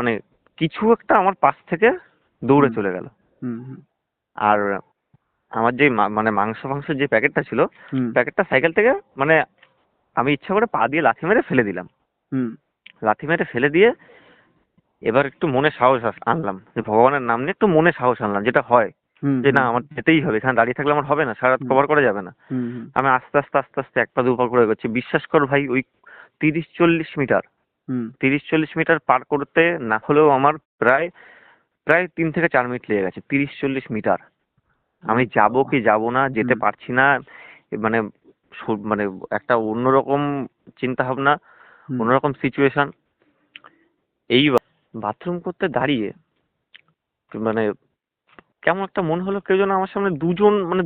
মানে কিছু একটা আমার পাশ থেকে দৌড়ে চলে গেল। আর আমার যে মানে মাংসের যে প্যাকেটটা ছিল, প্যাকেটটা সাইকেল থেকে মানে আমি ইচ্ছা করে পা দিয়ে লাথি মেরে ফেলে দিলাম। লাথি মেরে ফেলে দিয়ে এবার একটু মনে সাহস আনলাম, যে ভগবানের নাম নিয়ে একটু মনে সাহস আনলাম, যেটা হয় যে না আমার যেতেই হবে, এখানে দাঁড়িয়ে থাকলে আমার হবে না, সারা রাত কভার করা যাবে না। আমি আস্তে আস্তে আস্তে আস্তে এক পা দু পা করে এগোচ্ছি। বিশ্বাস কর ভাই, ওই 30-40 মিটার পার করতে না হলেও আমার প্রায় 3 থেকে 4 মিনিট লেগে গেছে। 30-40 মিটার আমি যাবো কি যাবো না, যেতে পারছি না, মানে মানে একটা অন্যরকম চিন্তা ভাবনা, অন্যরকম সিচুয়েশন। এই বাথরুম করতে দাঁড়িয়ে মানে কেমন একটা মনে হলো কেউ যেন আমার সামনে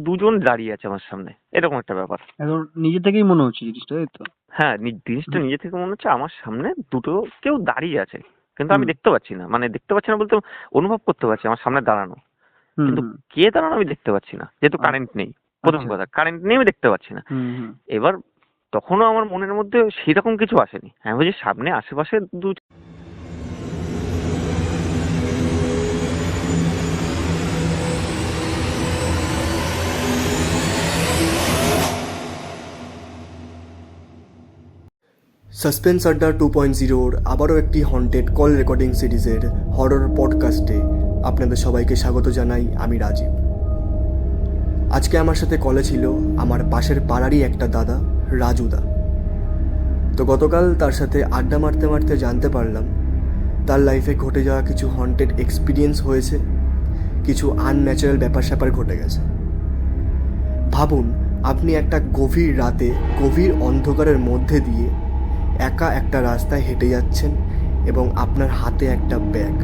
দুজন দাঁড়িয়ে আছে আমার সামনে, এরকম একটা ব্যাপার। এখন নিজে থেকেই মনে হচ্ছে জিনিসটা, তাই তো? হ্যাঁ, জিনিসটা নিজে থেকে মনে হচ্ছে আমার সামনে দুটো কেউ দাঁড়িয়ে আছে, কিন্তু আমি দেখতে পাচ্ছি না। মানে দেখতে পাচ্ছি না বলতে অনুভব করতে পারছি আমার সামনে দাঁড়ানো, কিন্তু কে দাঁড়ানো আমি দেখতে পাচ্ছি না, যেহেতু কারেন্ট নেই। প্রথম কথা, কারেন্ট নেই, আমি দেখতে পাচ্ছি না। এবার তখনও আমার মনের মধ্যে সেরকম কিছু আসেনি। আমি বলছি সামনে আশেপাশে সাসপেন্স আড্ডা 2.0-র আবারও একটি হন্টেড কল রেকর্ডিং সিরিজের হরর পডকাস্টে আপনাদের সবাইকে স্বাগত জানাই। আমি রাজীব। আজকে আমার সাথে কলে ছিল আমার পাশের পাড়ারই একটা দাদা, রাজুদা। তো গতকাল তার সাথে আড্ডা মারতে মারতে জানতে পারলাম তার লাইফে ঘটে যাওয়া কিছু হন্টেড এক্সপিরিয়েন্স হয়েছে, কিছু আনন্যাচারাল ব্যাপার স্যাপার ঘটে গেছে। ভাবুন, আপনি একটা গভীর রাতে গভীর অন্ধকারের মধ্যে দিয়ে একা একটা রাস্তায় হেঁটে যাচ্ছেন এবং আপনার হাতে একটা ব্যাগ,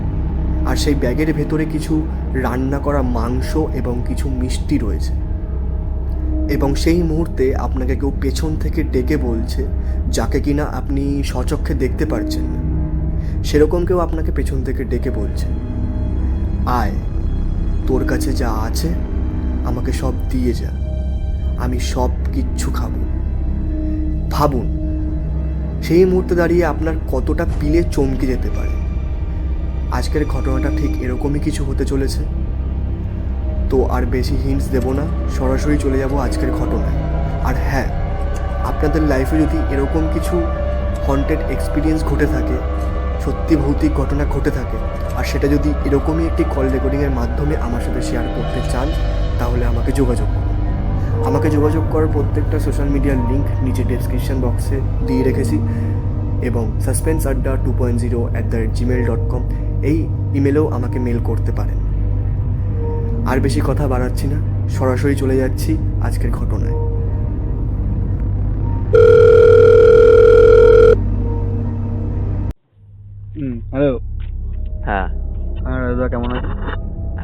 আর সেই ব্যাগের ভেতরে কিছু রান্না করা মাংস এবং কিছু মিষ্টি রয়েছে, এবং সেই মুহূর্তে আপনাকে কেউ পেছন থেকে ডেকে বলছে, যাকে কিনা আপনি স্বচক্ষে দেখতে পারছেন না, সেরকম কেউ আপনাকে পেছন থেকে ডেকে বলছে, আয়, তোর কাছে যা আছে আমাকে সব দিয়ে যা, আমি সব কিচ্ছু খাবো। ভাবুন, সেই মুহূর্তে দাঁড়িয়ে আপনার কতটা পিলে চমকে যেতে পারে। আজকের ঘটনাটা ঠিক এরকমই কিছু হতে চলেছে। তো আর বেশি হিন্টস দেব না, সরাসরি চলে যাব আজকের ঘটনায়। আর হ্যাঁ, আপনাদের লাইফে যদি এরকম কিছু হন্টেড এক্সপিরিয়েন্স ঘটে থাকে, সত্যি ভৌতিক ঘটনা ঘটে থাকে, আর সেটা যদি এরকমই একটি কল রেকর্ডিংয়ের মাধ্যমে আমার সাথে শেয়ার করতে চান, তাহলে আমাকে যোগাযোগ করুন। আমাকে যোগাযোগ করার প্রত্যেকটা সোশ্যাল মিডিয়ার লিঙ্ক নিচে ডেসক্রিপশন বক্সে দিয়ে রেখেছি, এবং suspenseadda2.0@gmail.com এই ইমেলেও আমাকে মেল করতে পারেন। আর বেশি কথা বাড়াচ্ছি না, সরাসরি চলে যাচ্ছি আজকের ঘটনায়। হ্যালো। হ্যাঁ দাদা, কেমন আছিস?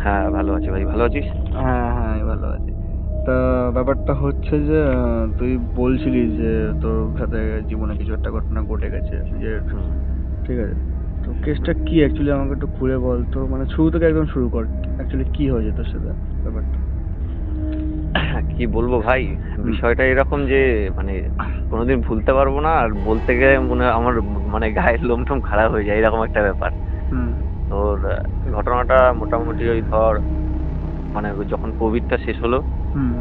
হ্যাঁ ভালো আছি ভাই, ভালো আছিস? হ্যাঁ হ্যাঁ, আমি ভালো আছি। তা ব্যাপারটা হচ্ছে যে তুই বলছিলি যে তোর সাথে জীবনে কিছু একটা ঘটনা ঘটে গেছে, যে ঠিক আছে, তো কেসটা কি অ্যাকচুয়ালি আমাকে একটু খুলে বল তো, মানে শুরু থেকে একদম শুরু কর। অ্যাকচুয়ালি কি হয়েছে তোর সাথে ব্যাপারটা? কি বলবো ভাই, বিষয়টা এরকম যে মানে কোনোদিন ভুলতে পারবো না, আর বলতে গেলে মনে হয় আমার মানে গায়ের লোম টোম খারাপ হয়ে যায়, এরকম একটা ব্যাপার। তোর ঘটনাটা মোটামুটি ওই ধর মানে যখন কোভিডটা শেষ হলো,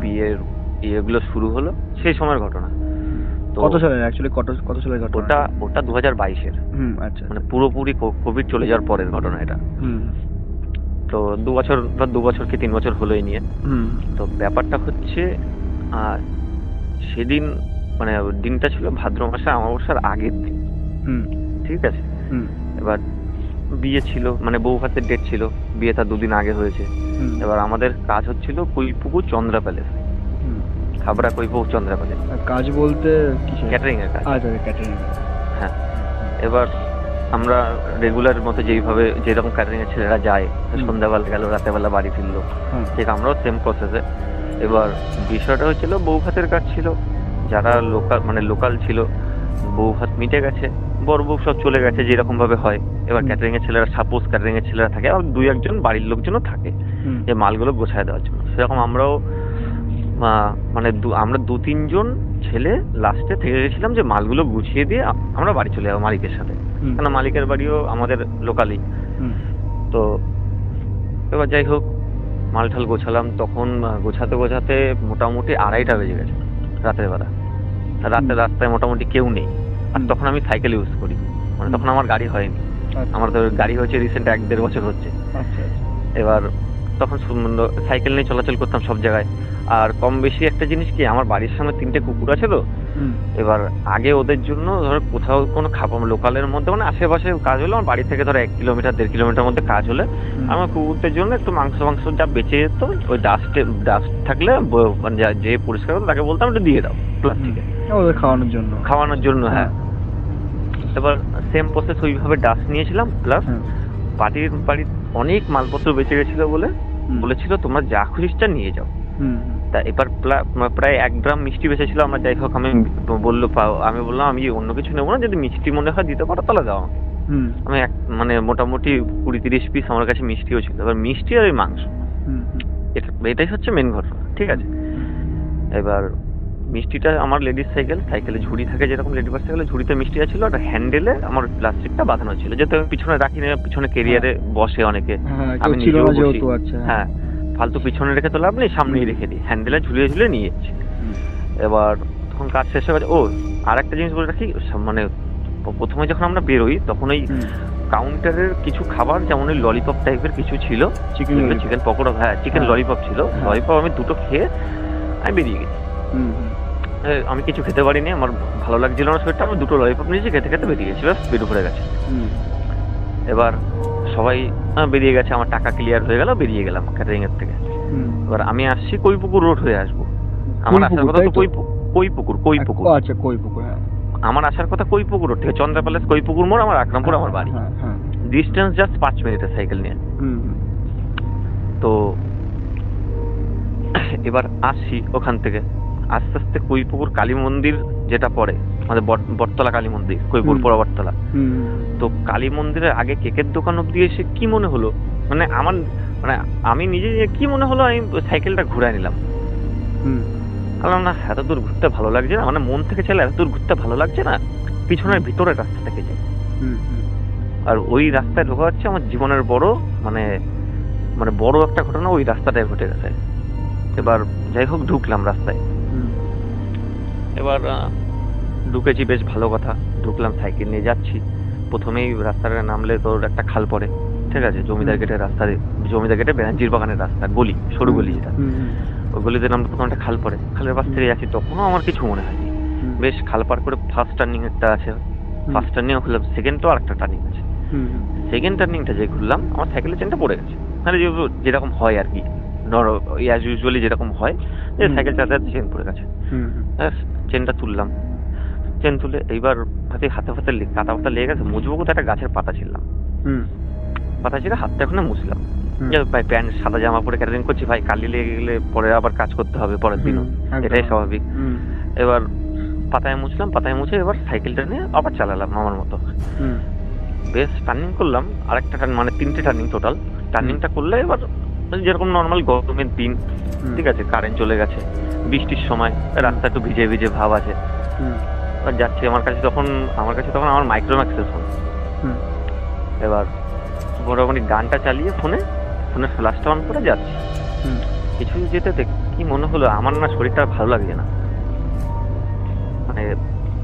বিয়েগুলো শুরু হলো, সেই সময়ের ঘটনা। তো কত সালে অ্যাকচুয়ালি, কত সালের ঘটনা? ওটা 2022-এর। আচ্ছা, মানে পুরোপুরি কোভিড চলে যাওয়ার পরের ঘটনা এটা। তো 2 বছর কি 3 বছর হলোই নিয়ে। তো ব্যাপারটা হচ্ছে সেদিন মানে দিনটা ছিল ভাদ্র মাসে অমাবস্যার আগের দিন, ঠিক আছে? এবার বিয়ে ছিল, মানে বউ ভাতের ডেট ছিল, বিয়েটা 2 দিন আগে হয়েছে। এবার আমাদের কাজ হচ্ছিল কুইপুকুর চন্দ্রা প্যালেস, খাবড়া কুইপুকুর চন্দ্রা প্যালেস। কাজ বলতে ক্যাটারিং এর কাজ। আচ্ছা, ক্যাটারিং। হ্যাঁ, এবার আমরা রেগুলার মতো যেরকম ক্যাটারিং এর ছেলেরা যায়, সন্ধ্যাবেলা গেল, রাতেবেলা বাড়ি ফিরলো, ঠিক আমরাও সেম প্রসেসে। এবার বিষয়টা হচ্ছিল বউ ভাতের কাজ ছিল, যারা লোকাল ছিল, বউ ভাত মিটে গেছে, বড় বউ সব চলে গেছে যেরকম ভাবে হয়। এবার ক্যাটারিং এর ছেলেরা, সাপোজ ক্যাটারিং এর ছেলেরা থাকে, আর 2-1 জন বাড়ির লোকজনও থাকে যে মালগুলো গোছায় দেওয়ার জন্য। সেরকম আমরাও মানে আমরা 2-3 জন ছেলে লাস্টে থেকে গেছিলাম যে মালগুলো গুছিয়ে দিয়ে আমরা বাড়ি চলে যাবো মালিকের সাথে, কেন মালিকের বাড়িও আমাদের লোকালি। তো এবার যাই হোক মালঠাল গোছালাম, তখন গোছাতে গোছাতে মোটামুটি 2:30টা বেজে গেছে রাতের বেলা। রাতে রাস্তায় মোটামুটি কেউ নেই, আর তখন আমি সাইকেল ইউজ করি, মানে তখন আমার গাড়ি হয়নি। আমার তো গাড়ি হয়েছে রিসেন্ট 1-1.5 বছর হচ্ছে। এবার তখন সাইকেল নিয়ে চলাচল করতাম সব জায়গায়। আর কম বেশি একটা জিনিস কি, আমার বাড়ির সামনে 3টে কুকুর আছে, তো এবার আগে ওদের জন্য ধর কোথাও কোনো খাবার লোকালের মধ্যে মানে আশেপাশে কাজ হলে, আমার বাড়ি থেকে ধর 1 কিলোমিটার 1.5 কিলোমিটার মধ্যে কাজ হলে আমার কুকুরদের জন্য একটু মাংস যা বেঁচে যেত, ওই ডাস্ট থাকলে মানে যে পরিষ্কার করতো তাকে বলতাম একটু দিয়ে দাও প্লাস্টিকে, ওদের খাওয়ানোর জন্য। হ্যাঁ। এবার সেম প্রসেস ওইভাবে ডাস্ট নিয়েছিলাম, প্লাস বাড়ির অনেক মালপত্র বেঁচে গেছিল বলে বলেছিল তোমরা যা খুশিটা নিয়ে যাও। তা এবার প্রায় 1 ড্রাম মিষ্টি বেঁচেছিল। আমরা যাই হোক আমি বললাম আমি অন্য কিছু নেবো না, যদি মিষ্টি মনে হয় দিতে পারো তাহলে দাও আমাকে। আমি মানে মোটামুটি 20-30 পিস আমার কাছে মিষ্টিও ছিল। এবার মিষ্টি আর ওই মাংস, এটাই হচ্ছে মেন ঘটনা, ঠিক আছে। এবার মিষ্টিটা আমার লেডিস সাইকেলে ঝুড়ি থাকে যেরকম লেডিস সাইকেলে ঝুড়িতে মিষ্টিটা ছিল, আর হ্যান্ডেলে আমার প্লাস্টিকটা বাঁধানো ছিল, যেহেতু আমি পিছনে রাখি না, পিছনে কেরিয়ারে বসে অনেকে, আমি নিজেও বসি। হ্যাঁ, ফালতু পিছনে রেখে তো লাভ নেই, সামনেই রেখে দিই, হ্যান্ডেলে ঝুলিয়ে নিয়ে যাচ্ছি। এবার তখন কাজ শেষ হয়ে গেছে। ও আর একটা জিনিস বলে রাখি, মানে প্রথমে যখন আমরা বেরোই তখন ওই কাউন্টারের কিছু খাবার, যেমন ওই ললিপপ টাইপের কিছু ছিল, চিকেন পকোড়া, হ্যাঁ চিকেন ললিপপ ছিল, ললিপপ আমি 2টো খেয়ে আমি বেরিয়ে গেছি। আমি কিছু খেতে পারিনি, আমার ভালো লাগছিল না শরীরটা, আমি 2টো ললিপপ নিয়েছি, খেতে খেতে বেরিয়ে গেছি, ব্যাস পেট ভরে গেছে। এবার সবাই বেরিয়ে গেছে, আমার টাকা ক্লিয়ার হয়ে গেল, বেরিয়ে গেলাম ক্যাটারিং এর থেকে। এবার আমি আসছি কৈপুকুর রোড হয়ে আসবো, আমার আসার কথা তো কৈপুকুর। আচ্ছা, কৈপুকুর। আমার আসার কথা কৈপুকুর রোড থেকে, চন্দ্রা প্যালেস কৈপুকুর মোড়, আমার আকরামপুর আমার বাড়ি, ডিস্টেন্স জাস্ট 5 মিনিটের সাইকেল নিয়ে। তো এবার আসছি ওখান থেকে আস্তে আস্তে কৈপুকুর কালী মন্দির যেটা পড়ে, আমাদের বটতলা কালী মন্দির, কৈপুর পড়া বটতলা। তো কালী মন্দিরের আগে কেকের দোকান অব্দি এসে কি মনে হলো, মানে আমি নিজে কি মনে হলো, আমি সাইকেলটা ঘুরাই নিলাম। বললাম না, এত দূর ঘুরতে ভালো লাগছে না, মানে মন থেকে চাইলে এত দূর ঘুরতে ভালো লাগছে না, পিছনের ভিতরের রাস্তা থেকে যাই। আর ওই রাস্তায় ঢোকা হচ্ছে আমার জীবনের বড় মানে বড় একটা ঘটনা ওই রাস্তাটায় ঘটে গেছে। এবার যাই হোক ঢুকলাম রাস্তায়, এবার ঢুকেছি, বেশ ভালো কথা, ঢুকলাম, সাইকেল নিয়ে যাচ্ছি। প্রথমেই রাস্তাটা নামলে তোর একটা খাল পড়ে, ঠিক আছে, জমিদার গেটের রাস্তা, জমিদার গেটে বেনাঞ্জির বাগানের রাস্তা, গলি, সরু গলি যেটা, ওই গলিতে নামলে প্রথমে একটা খাল পড়ে, খালের পাশ থেকে যাচ্ছি, তখনও আমার কিছু মনে হয়নি। বেশ খাল পার করে ফার্স্ট টার্নিং একটা আছে, ফার্স্ট টার্নিং খুললাম, সেকেন্ডটাও আরেকটা টার্নিং আছে। সেকেন্ড টার্নিংটা যে ঘুরলাম, আমার সাইকেলের চেনটা পড়ে গেছে, মানে যেরকম হয় আর কি, অ্যাজ ইউজুয়ালি যেরকম হয়, যে সাইকেল চালাতে চেন পড়ে গেছে। চেনটা তুললাম, চেন তুলে এইবার হাতে কাটা পাতা লেগে গেছে, মুছবো কোথায়, একটা গাছের পাতা ছিলাম, পাতা ছিল, হাতটা এখন মুছলাম। ভাই প্যান্ট সাদা জামা পরে ক্যাটারিং করছি, ভাই কালি লেগে গেলে পরে আবার কাজ করতে হবে পরের দিনও, এটাই স্বাভাবিক। এবার পাতায় মুছে এবার সাইকেলটা নিয়ে আবার চালালাম আমার মতো। বেশ টার্নিং করলাম, আরেকটা মানে 3টে টার্নিং টোটাল। টার্নিংটা করলে এবার যেরকম নর্মাল গরমের দিন, ঠিক আছে, কারেন্ট চলে গেছে, বৃষ্টির সময় রাস্তা একটু ভিজে ভিজে ভাব আছে। এবার যাচ্ছি, আমার কাছে তখন আমার মাইক্রোম্যাক্সের ফোন। এবার মোটামুটি গানটা চালিয়ে ফোনের ফ্ল্যাশটা অন করে যাচ্ছি। কিছু যেতে কি মনে হলো, আমার না শরীরটা ভালো লাগছে না, মানে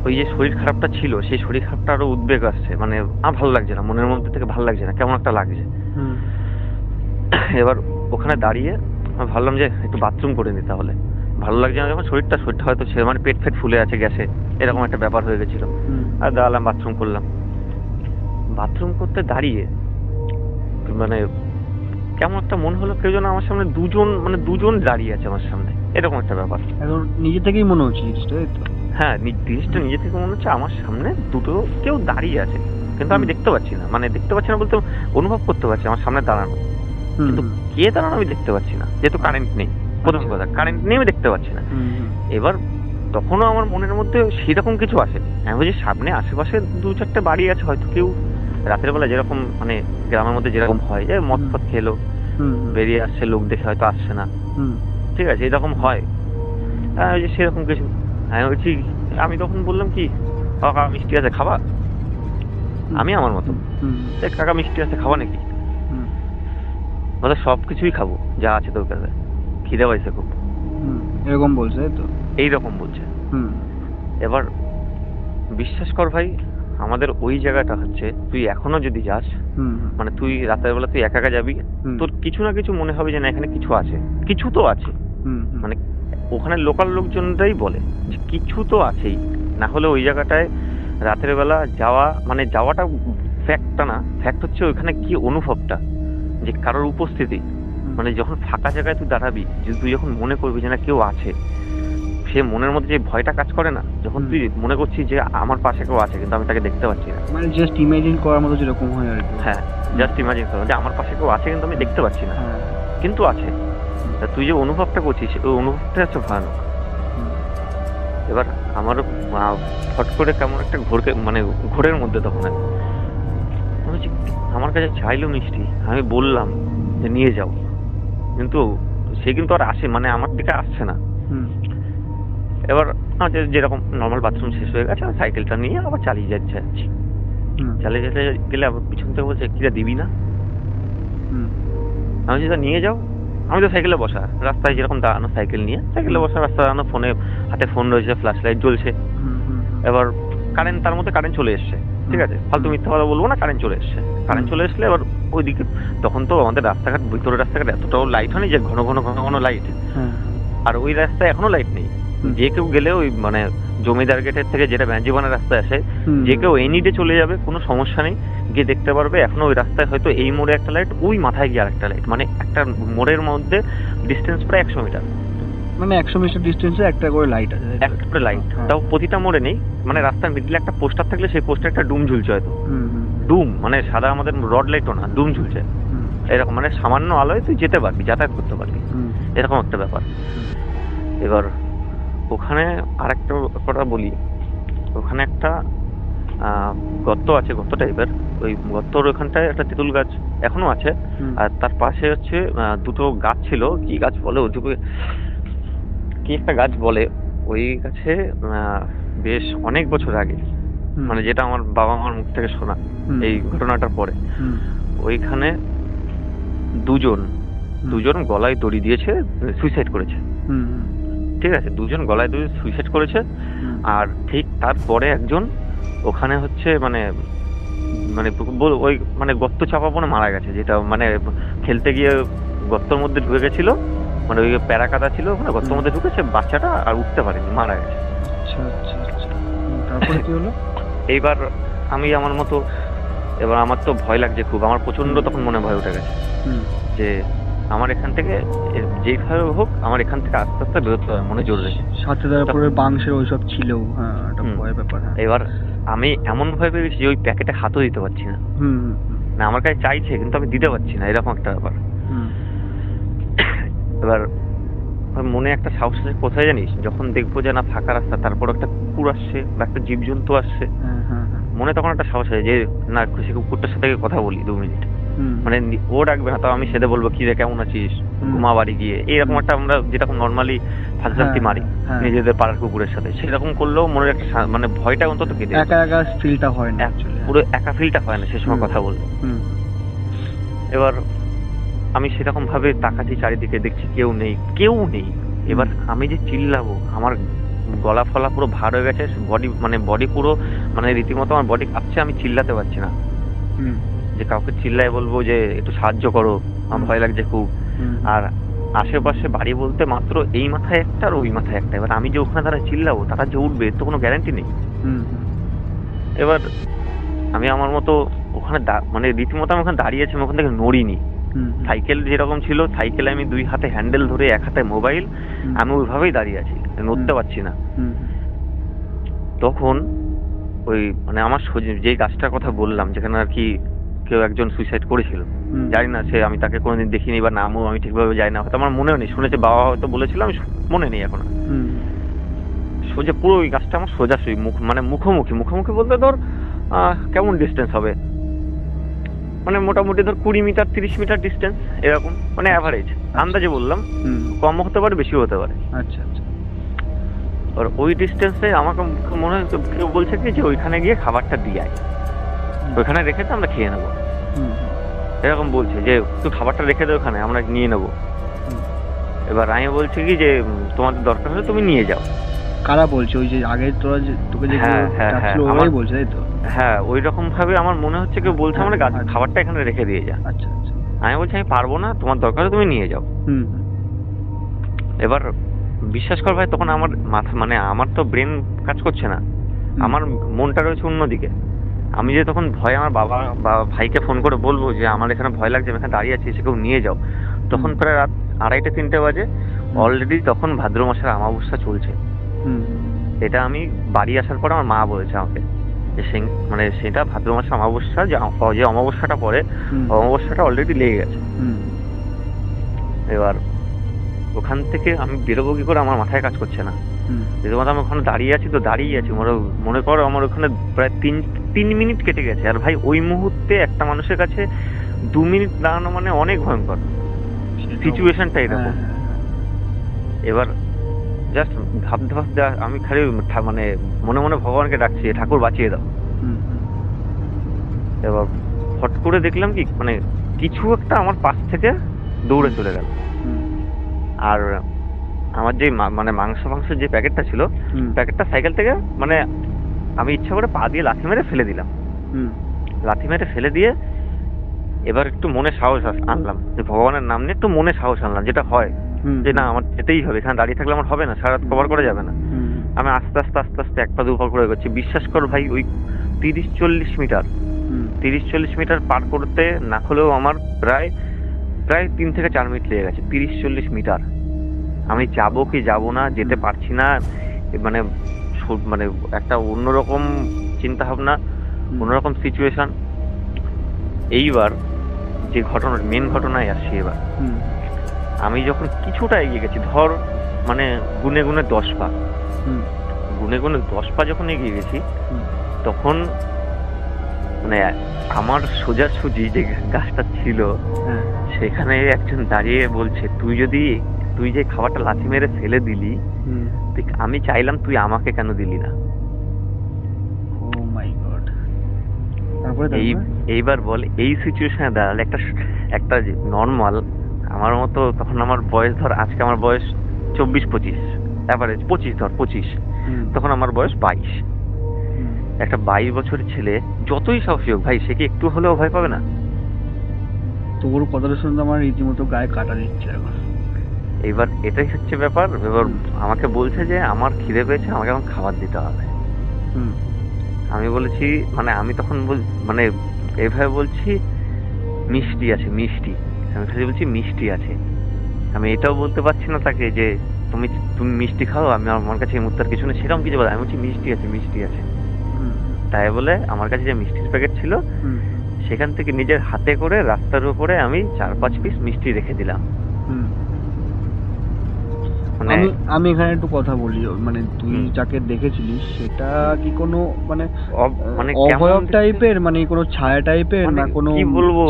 ওই যে শরীর খারাপটা ছিল, সেই শরীর খারাপটা আরো উদ্বেগ আসছে, মানে আমার ভালো লাগছে না, মনের মধ্যে থেকে ভালো লাগছে না, কেমন একটা লাগছে। এবার ওখানে দাঁড়িয়ে আমি ভাবলাম যে একটু বাথরুম করে নিই, তাহলে ভালো লাগছে না যখন শরীরটা হয়তো সে মানে পেট ফুলে আছে গ্যাসে, এরকম একটা ব্যাপার হয়ে গেছিল। আর দাঁড়ালাম, বাথরুম করলাম। বাথরুম করতে দাঁড়িয়ে মানে কেমন একটা মনে হলো, কেউ যেন আমার সামনে দুজন দাঁড়িয়ে আছে আমার সামনে, এরকম একটা ব্যাপার। নিজে থেকেই মনে হচ্ছে, হ্যাঁ জিনিসটা নিজে থেকে মনে হচ্ছে আমার সামনে কেউ দাঁড়িয়ে আছে, কিন্তু আমি দেখতে পাচ্ছি না, মানে দেখতে পাচ্ছি না বলতে অনুভব করতে পারছি আমার সামনে দাঁড়ানো, কিন্তু কে দাঁড়ানো আমি দেখতে পাচ্ছি না, যেহেতু কারেন্ট নেই, প্রথম কথা কারেন্ট নেই, আমি দেখতে পাচ্ছি না। এবার তখনও আমার মনের মধ্যে সেরকম কিছু আসেনি, আমি বলছি সামনে আশেপাশে 2-4টে বাড়ি আছে, হয়তো কেউ রাতের বেলা যেরকম মানে গ্রামের মধ্যে যেরকম হয় যে মদ ফদ খেলো বেরিয়ে আসছে, লোক দেখে হয়তো আসছে না, ঠিক আছে, এরকম হয়, সেরকম কিছু। আমি বলছি, আমি তখন বললাম কি, কাকা মিষ্টি আছে খাবা? আমি আমার মতো, হুম দেখ কাকা মিষ্টি আছে, খাওয়া নাকি? হুম বলে সব কিছুই খাবো যা আছে তোর কাছে, খিদে পাইছে খুব, হুম, এরকম বলছে তাই তো? এইরকম বলছে। হুম এবার বিশ্বাস কর ভাই, আমাদের ওই জায়গাটা হচ্ছে, তুই এখনো যদি যাস, হুম মানে তুই রাতের বেলা তুই একা একা যাবি, হুম। তোর কিছু না কিছু মনে হবে যে না এখানে কিছু আছে, কিছু তো আছে। হুম হুম, মানে ওখানে লোকাল লোকজনরাই বলে যে কিছু তো আছেই, না হলে ওই জায়গাটায় রাতের বেলা যাওয়া, মানে যাওয়াটা ফ্যাক্টটা না, ফ্যাক্ট হচ্ছে ওইখানে কি অনুভবটা, যে কারোর উপস্থিতি, মানে যখন ফাঁকা জায়গায় তুই দাঁড়াবি, যে তুই যখন মনে করবি যে না কেউ আছে, সে মনের মধ্যে যে ভয়টা কাজ করে না, যখন তুই মনে করছিস যে আমার পাশে কেউ আছে কিন্তু আমি তাকে দেখতে পাচ্ছি না। মানে জাস্ট ইমাজিন করার মতো যেরকম হয় আর কি। হ্যাঁ, জাস্ট ইমাজিন করো যে আমার পাশে কেউ আছে কিন্তু আমি দেখতে পাচ্ছি না, হ্যাঁ কিন্তু আছে। তা তুই যে অনুভবটা করছিস ওই অনুভবটা হচ্ছে ভয়ানক। হুম, এবার আমার ফট করে কেমন একটা মানে ঘোরের মধ্যে তখন আমি বলছি, আমার কাছে চাইলো মিষ্টি, আমি বললাম যে নিয়ে যাও, কিন্তু সে কিন্তু আর আসে, মানে আমার দিকে আসছে না। হুম এবার আমাদের যেরকম নর্মাল বাথরুম শেষ হয়ে গেছে, আমি সাইকেলটা নিয়ে আবার চালিয়ে যাচ্ছি। হুম চালিয়ে যেতে গেলে আবার পিছন থেকে বলছে কিরা দিবি না? হুম আমি যেটা নিয়ে যাও, আমি তো সাইকেলে বসা, রাস্তায় যেরকম দাঁড়ানো সাইকেল নিয়ে, সাইকেলে বসা রাস্তায় দাঁড়ানো, ফোনে হাতে ফোন রয়েছে, ফ্ল্যাশ লাইট জ্বলছে। হুম হুম এবার কারেন্ট, তার মধ্যে কারেন্ট চলে এসছে, ঠিক আছে, ফালতু মিথ্যা কথা বলবো না, কারেন্ট চলে এসছে। কারেন্ট চলে আসলে এবার ওইদিকে তখন তো আমাদের রাস্তাঘাট, ভিতরের রাস্তাঘাট এতটাও লাইট হয়নি যে ঘন ঘন ঘন ঘন লাইট, হ্যাঁ আর ওই রাস্তায় এখনো লাইট নেই। যে কেউ গেলে ওই মানে জমিদার গেটের থেকে যেটা ব্যাঞ্জিবানের রাস্তায় আসে, যে কেউ এনিডে চলে যাবে, কোনো সমস্যা নেই, গিয়ে দেখতে পারবে এখনো ওই রাস্তায় হয়তো এই মোড়ে একটা লাইট, ওই মাথায় গিয়ে আরেকটা লাইট, মানে একটা মোড়ের মধ্যে ডিস্টেন্স প্রায় 100 মিটার, মানে 100 মিটার ডিস্টেন্সে একটা করে লাইট আছে, তাই তো? একটা করে লাইট, হ্যাঁ। তাও প্রতিটা মোড়ে নেই, মানে রাস্তার মিডলে একটা পোস্টার থাকলে সেই পোস্টার একটা ডুম ঝুলছে হয়তো, হুম হুম ডুম মানে সাদা আমাদের রড লাইটও না, ডুম ঝুলছে হুম এরকম, মানে সামান্য আলোয় তুই যেতে পারবি, যাতায়াত করতে পারবি, হুম এরকম একটা ব্যাপার। এবার ওখানে আরেকটা কথা বলি, ওখানে একটা গর্ত আছে, গর্ত টাইপের, ওই গর্তর ওখানটায় একটা তেঁতুল গাছ এখনো আছে, হুম। আর তার পাশে হচ্ছে দুটো গাছ ছিল, কি গাছ বলে ওইটুকু, কি একটা গাছ বলে, ওই গাছে বেশ অনেক বছর আগে, হুম, মানে যেটা আমার বাবা মার মুখ থেকে শোনা হুম, এই ঘটনাটার পরে, হুম, ওইখানে দুজন গলায় দড়ি দিয়েছে, সুইসাইড করেছে, হুম, হুম, ঠিক আছে, দুজন গলায় দড়ি সুইসাইড করেছে। হুম, আর ঠিক তারপরে একজন ওখানে হচ্ছে মানে মানে ওই মানে গর্ত চাপাবো না মারা গেছে, যেটা মানে খেলতে গিয়ে গর্তের মধ্যে ঢুকে গেছিল, মানে ওই প্যারা কাদা ছিল ওখানে গর্তের মধ্যে ঢুকেছে, বাচ্চাটা আর উঠতে পারেনি, মারা গেছে। আচ্ছা আচ্ছা আচ্ছা, তারপরে কি হলো? এইবার আমি আমার মতো, এবার আমার তো ভয় লাগছে খুব, আমার প্রচন্ড তখন মনে ভয় উঠে গেছে হুম, যে আমার এখান থেকে যেইভাবে হোক আমার এখান থেকে আস্তে আস্তে বেরোতে হবে, মনে জোর রেখে। সাথে তারপরে বাংশের ওইসব ছিল, হ্যাঁ একটা হুম। ভয়ের ব্যাপার, হ্যাঁ। এবার আমি এমন ভয় পেয়ে গেছি যে ওই প্যাকেটে হাতও দিতে পারছি না, হুম হুম না আমার কাছে চাইছে কিন্তু আমি দিতে পারছি না, এরকম একটা ব্যাপার। হুম এবার আমার মনে একটা সাহস আছে কোথায় জানিস, যখন দেখবো যে না ফাঁকা রাস্তা, তারপর একটা কুকুর আসছে বা একটা জীবজন্তু আসছে, হ্যাঁ হ্যাঁ হ্যাঁ, মনে তখন একটা সাহস আছে যে না সে কুকুরটার সাথে কথা বলি 2 মিনিট, হুম, মানে ও ডাকবে না, তাও আমি সেদে বলবো কি রে কেমন আছিস, ঘুমা বাড়ি গিয়ে, এইরকম একটা আমরা যেরকম নর্মালি ফাজলামি হ্যাঁ, মারি হ্যাঁ। নিজেদের পাড়ার কুকুরের সাথে, সেরকম করলেও মনের একটা মানে ভয়টা অন্তত কেটে যেত। একা একা ফিলটা হয় না অ্যাকচুয়ালি, পুরো একা ফিলটা হয় না সে সময় কথা বললে। হুম এবার আমি সেরকম ভাবে তাকাচ্ছি চারিদিকে, দেখছি কেউ নেই। এবার আমি যে চিল্লাবো, আমার গলা ফলা পুরো ভার হয়ে গেছে, বডি পুরো মানে রীতিমতো আমার বডি কাঁপছে, আমি চিল্লাতে পারছি না, হুম যে কাউকে চিল্লায় বলবো যে একটু সাহায্য করো, আমার ভয় লাগছে খুব। হুম, আর আশেপাশে বাড়ি বলতে মাত্র এই মাথায় একটা আর ওই মাথায় একটা, এবার আমি যে ওখানে তারা চিল্লাবো, তারা যে উঠবে এর তো কোনো গ্যারান্টি নেই। হুম, এবার আমি আমার মতো ওখানে মানে রীতিমতো আমি ওখানে দাঁড়িয়েছি, আমি ওখান থেকে নড়িনি। হুম, সাইকেল যেরকম ছিল, সাইকেলে আমি 2 হাতে হ্যান্ডেল ধরে, 1 হাতে মোবাইল, হুম, আমি ওইভাবেই দাঁড়িয়ে আছি, নড়তে পারছি না। হুম, তখন ওই মানে আমার যে গাছটার কথা বললাম, যেখানে আর কি কেউ একজন সুইসাইড করেছিল, হুম, জানি না সে, আমি তাকে কোনোদিন দেখিনি বা নামও আমি ঠিকভাবে জানি না, হয়তো আমার মনেও নেই, শুনেছে বাবা হয়তো বলেছিল, আমি মনে নেই এখন। হুম, সোজা পুরো ওই গাছটা আমার সোজাসুই মানে মুখোমুখি বলতে ধর কেমন ডিস্টেন্স হবে, মানে মোটামুটি ধর 20 মিটার 30 মিটার ডিস্টেন্স এরকম, মানে অ্যাভারেজ আন্দাজে বললাম, হুম, কম হতে পারে বেশিও হতে পারে। আচ্ছা আচ্ছা, আর ওই ডিস্টেন্সে আমাকে মনে হয় কেউ বলছে কি যে ওইখানে গিয়ে খাবারটা দিয়ে আয়। ওইখানে রেখে দে, আমরা খেয়ে নেবো। এরকম বলছে যে তুই খাবারটা রেখে দে ওখানে, আমরা নিয়ে নেবো। এবার আমি বলছি কি যে তোমাদের দরকার হলে তুমি নিয়ে যাও। কারা বলছে? ওই যে আগে তোরা যে তোকে যে হ্যাঁ, হ্যাঁ, ডাকছিল হ্যাঁ, ওরাই বলছে, তাই তো? হ্যাঁ, ওই রকম ভাবে আমার মনে হচ্ছে কেউ বলছে আমরা আচ্ছা। খাবারটা এখানে রেখে দিয়ে যা। আচ্ছা আচ্ছা। আমি বলছি আমি পারবো না, তোমার দরকার হলে তুমি নিয়ে যাও। এবার বিশ্বাস কর ভাই, তখন আমার মাথা মানে আমার তো ব্রেন কাজ করছে না, আমার মনটা রয়েছে অন্যদিকে। আমি যে তখন ভয় আমার বাবা বা ভাইকে ফোন করে বলবো যে আমার এখানে ভয় লাগছে, আমি এখানে দাঁড়িয়ে আছি, এসে কেউ নিয়ে যাও, তখন প্রায় রাত 2:30-3টে বাজে। অলরেডি তখন ভাদ্র মাসের অমাবস্যা চলছে। এটা আমি বাড়ি আসার পর আমার মা বলেছে আমাকে যে মানে সেটা ভাদ্র মাসের অমাবস্যা, যে অমাবস্যাটা পরে অমাবস্যাটা অলরেডি লেগে গেছে। এবার ওখান থেকে আমি বেরোবো কি করে আমার মাথায় কাজ করছে না। রীতিমতো আমি ওখানে দাঁড়িয়ে আছি, তো দাঁড়িয়ে আছি, মনে করো আমার ওখানে প্রায় 3 মিনিট কেটে গেছে। আর ভাই ওই মুহূর্তে একটা মানুষের কাছে 2 মিনিট দাঁড়ানো মানে অনেক ভয়ঙ্কর সিচুয়েশনটা এরকম। এবার জাস্ট ভাবতে ভাবতে আমি খালি মানে মনে মনে ভগবানকে ডাকছি, ঠাকুর বাঁচিয়ে দাও। এবার হট করে দেখলাম কি মানে কিছু একটা আমার পাশ থেকে দৌড়ে চলে গেল। আর আমার যে মানে মাংসের যে প্যাকেটটা ছিল, প্যাকেটটা সাইকেল থেকে মানে আমি ইচ্ছা করে পা দিয়ে লাথি মেরে ফেলে দিলাম। লাথি মেরে ফেলে দিয়ে এবার একটু মনে সাহস আনলাম, যে ভগবানের নাম নিয়ে একটু মনে সাহস আনলাম, যেটা হয় যে না আমার যেতেই হবে, এখানে দাঁড়িয়ে থাকলে আমার হবে না, সারা রাত কভার করা যাবে না। আমি আস্তে আস্তে আস্তে আস্তে এক পা দু পা করে এগোচ্ছি। বিশ্বাস কর ভাই, ওই 30-40 মিটার পার করতে না হলেও আমার প্রায় 3 থেকে 4 মিনিট লেগে গেছে। 30-40 মিটার আমি যাবো কি যাবো না, যেতে পারছি না, মানে মানে একটা অন্যরকম চিন্তা ভাবনা, অন্যরকম সিচুয়েশন। এইবার যে ঘটনা, মেন ঘটনায় আসছি। এবার আমি যখন কিছুটা এগিয়ে গেছি, ধর মানে গুনে গুনে 10 পা, গুনে গুনে 10 পা যখন এগিয়ে গেছি, তখন মানে আমার সোজাসুজি যে গাছটা ছিল সেখানে একজন দাঁড়িয়ে বলছে, তুই যে খাবারটা লাথি মেরে ফেলে দিলি, আমি চাইলাম তুই আমাকে কেন দিলি না। এইবার বল এই সিচুয়েশনে দাঁড়ালে একটা নর্মাল আমার মতো, তখন আমার বয়স ধর, আজকে আমার বয়স 24-25, এভারেজ 25 ধর 25, তখন আমার বয়স 22। একটা 22 বছরের ছেলে যতই সাহসী হোক ভাই, সে কি একটু হলেও ভয় পাবে না? তোর কথাটা শুনতে আমার রীতিমতো গায়ে কাটা দিচ্ছে এখন। এইবার এটাই হচ্ছে ব্যাপার। এবার আমাকে বলছে যে আমার খিদে পেয়েছে, আমাকে এখন খাবার দিতে হবে। আমি বলেছি মানে আমি তখন মানে এইভাবে বলছি মিষ্টি আছে, মিষ্টি। আমি খালি বলছি মিষ্টি আছে। আমি এটাও বলতে পারছি না তাকে যে তুমি মিষ্টি খাও, আমার কাছে এই মুহূর্তে আর কিছু নেই, সেরকম কিছু বলে। আমি বলছি মিষ্টি আছে, মিষ্টি আছে। তাই বলে আমার কাছে যে মিষ্টির প্যাকেট ছিল সেখান থেকে নিজের হাতে করে রাস্তার উপরে আমি 4-5 পিস মিষ্টি রেখে দিলাম। আমি এখানে একটু কথা বলি, মানে তুই যাকে দেখেছিলিস সেটা কি কোনো মানে অবয়ব টাইপের, মানে কোনো ছায়া টাইপের, না কোনো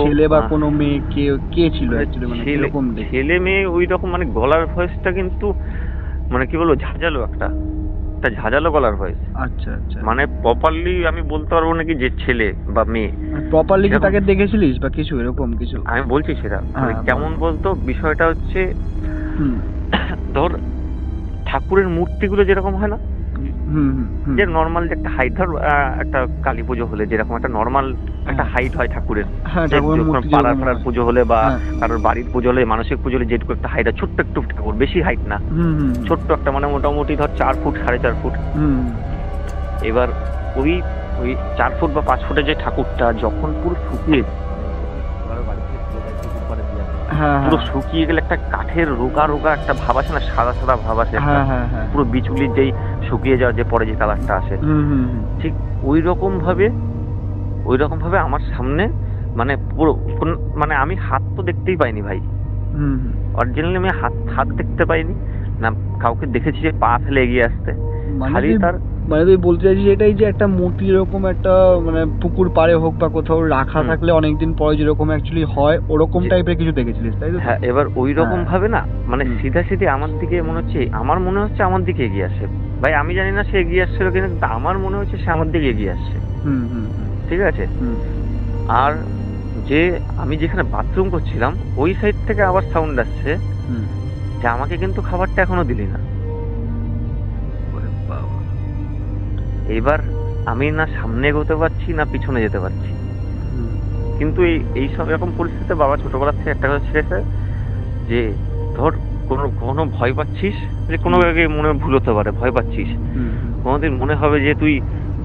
ছেলে বা কোনো মেয়ে, কে ছিল অ্যাকচুয়ালি, মানে এরকম ছেলে মেয়ে ওই রকম, মানে গলার ভয়েসটা কিন্তু মানে কি বলবো, ঝাঁঝালো একটা ঝাঁঝালো গলার ভয়েস। আচ্ছা আচ্ছা, মানে প্রপারলি আমি বলতে পারবো নাকি যে ছেলে বা মেয়ে। প্রপারলি কি তাকে দেখেছিলিস বা কিছু এরকম কিছু? আমি বলছি সেটা কেমন বলতো, বিষয়টা হচ্ছে ধর ঠাকুরের মূর্তিগুলো যেরকম হয় না, যে নর্মাল যে একটা হাইট, ধর একটা কালী পুজো হলে যেরকম একটা নর্মাল একটা হাইট হয় ঠাকুরের, পাড়ার পুজো হলে বা কারোর বাড়ির পুজো হলে, মানসিক পুজো হলে যেটুকু একটা হাইট হয়, ছোট্ট একটু ঠাকুর, বেশি হাইট না, ছোট্ট একটা, মানে মোটামুটি ধর 4 ফুট 4.5 ফুট। এবার ওই 4 ফুট বা 5 ফুটের যে ঠাকুরটা যখন পুরো শুকিয়ে পুরো শুকিয়ে গেলে একটা কাঠের রোগা রোগা একটা ভাব আসে না, সাদা সাদা ভাব আসে, পুরো বিচুলির যেই শুকিয়ে যাওয়ার যে পরে যে কালারটা আসে, ঠিক ওই রকম ভাবে আমার সামনে মানে পুরো, মানে আমি হাত তো দেখতেই পাইনি ভাই, অরিজিনালি আমি হাত দেখতে পাইনি না, কাউকে দেখেছি যে পা ফেলে এগিয়ে আসতে, খালি তার মানে তুই বলতে চাইছিস এটাই যে একটা মূর্তি এরকম একটা মানে পুকুর পাড়ে হোক বা কোথাও রাখা থাকলে অনেকদিন পরে যেরকম অ্যাকচুয়ালি হয় ওরকম টাইপের কিছু দেখেছিলিস, তাই তো? হ্যাঁ, এবার ওই রকম ভাবে না, মানে সিধা সিধি আমার দিকে মনে হচ্ছে, আমার দিকে এগিয়ে আসছে ভাই। আমি জানি না সে এগিয়ে আসছিল কিনা, কিন্তু আমার মনে হচ্ছে সে আমার দিকে এগিয়ে আসছে। ঠিক আছে। হুম আর যে আমি যেখানে বাথরুম করছিলাম ওই সাইড থেকে আবার সাউন্ড আসছে হুম। যে আমাকে কিন্তু খাবারটা এখনো দিলি না। ওরে বাবা। এবার আমি না সামনে এগোতে পারছি না পিছনে যেতে পারছি, হুম কিন্তু এই সব এরকম পরিস্থিতিতে বাবা ছোটবেলা থেকে একটা কথা শিখেছে যে ধর কোনো কোনো ভয় পাচ্ছিস, যে কোনো জায়গায় মনে ভুল হতে পারে, ভয় পাচ্ছিস, হুম কোনোদিন মনে হবে যে তুই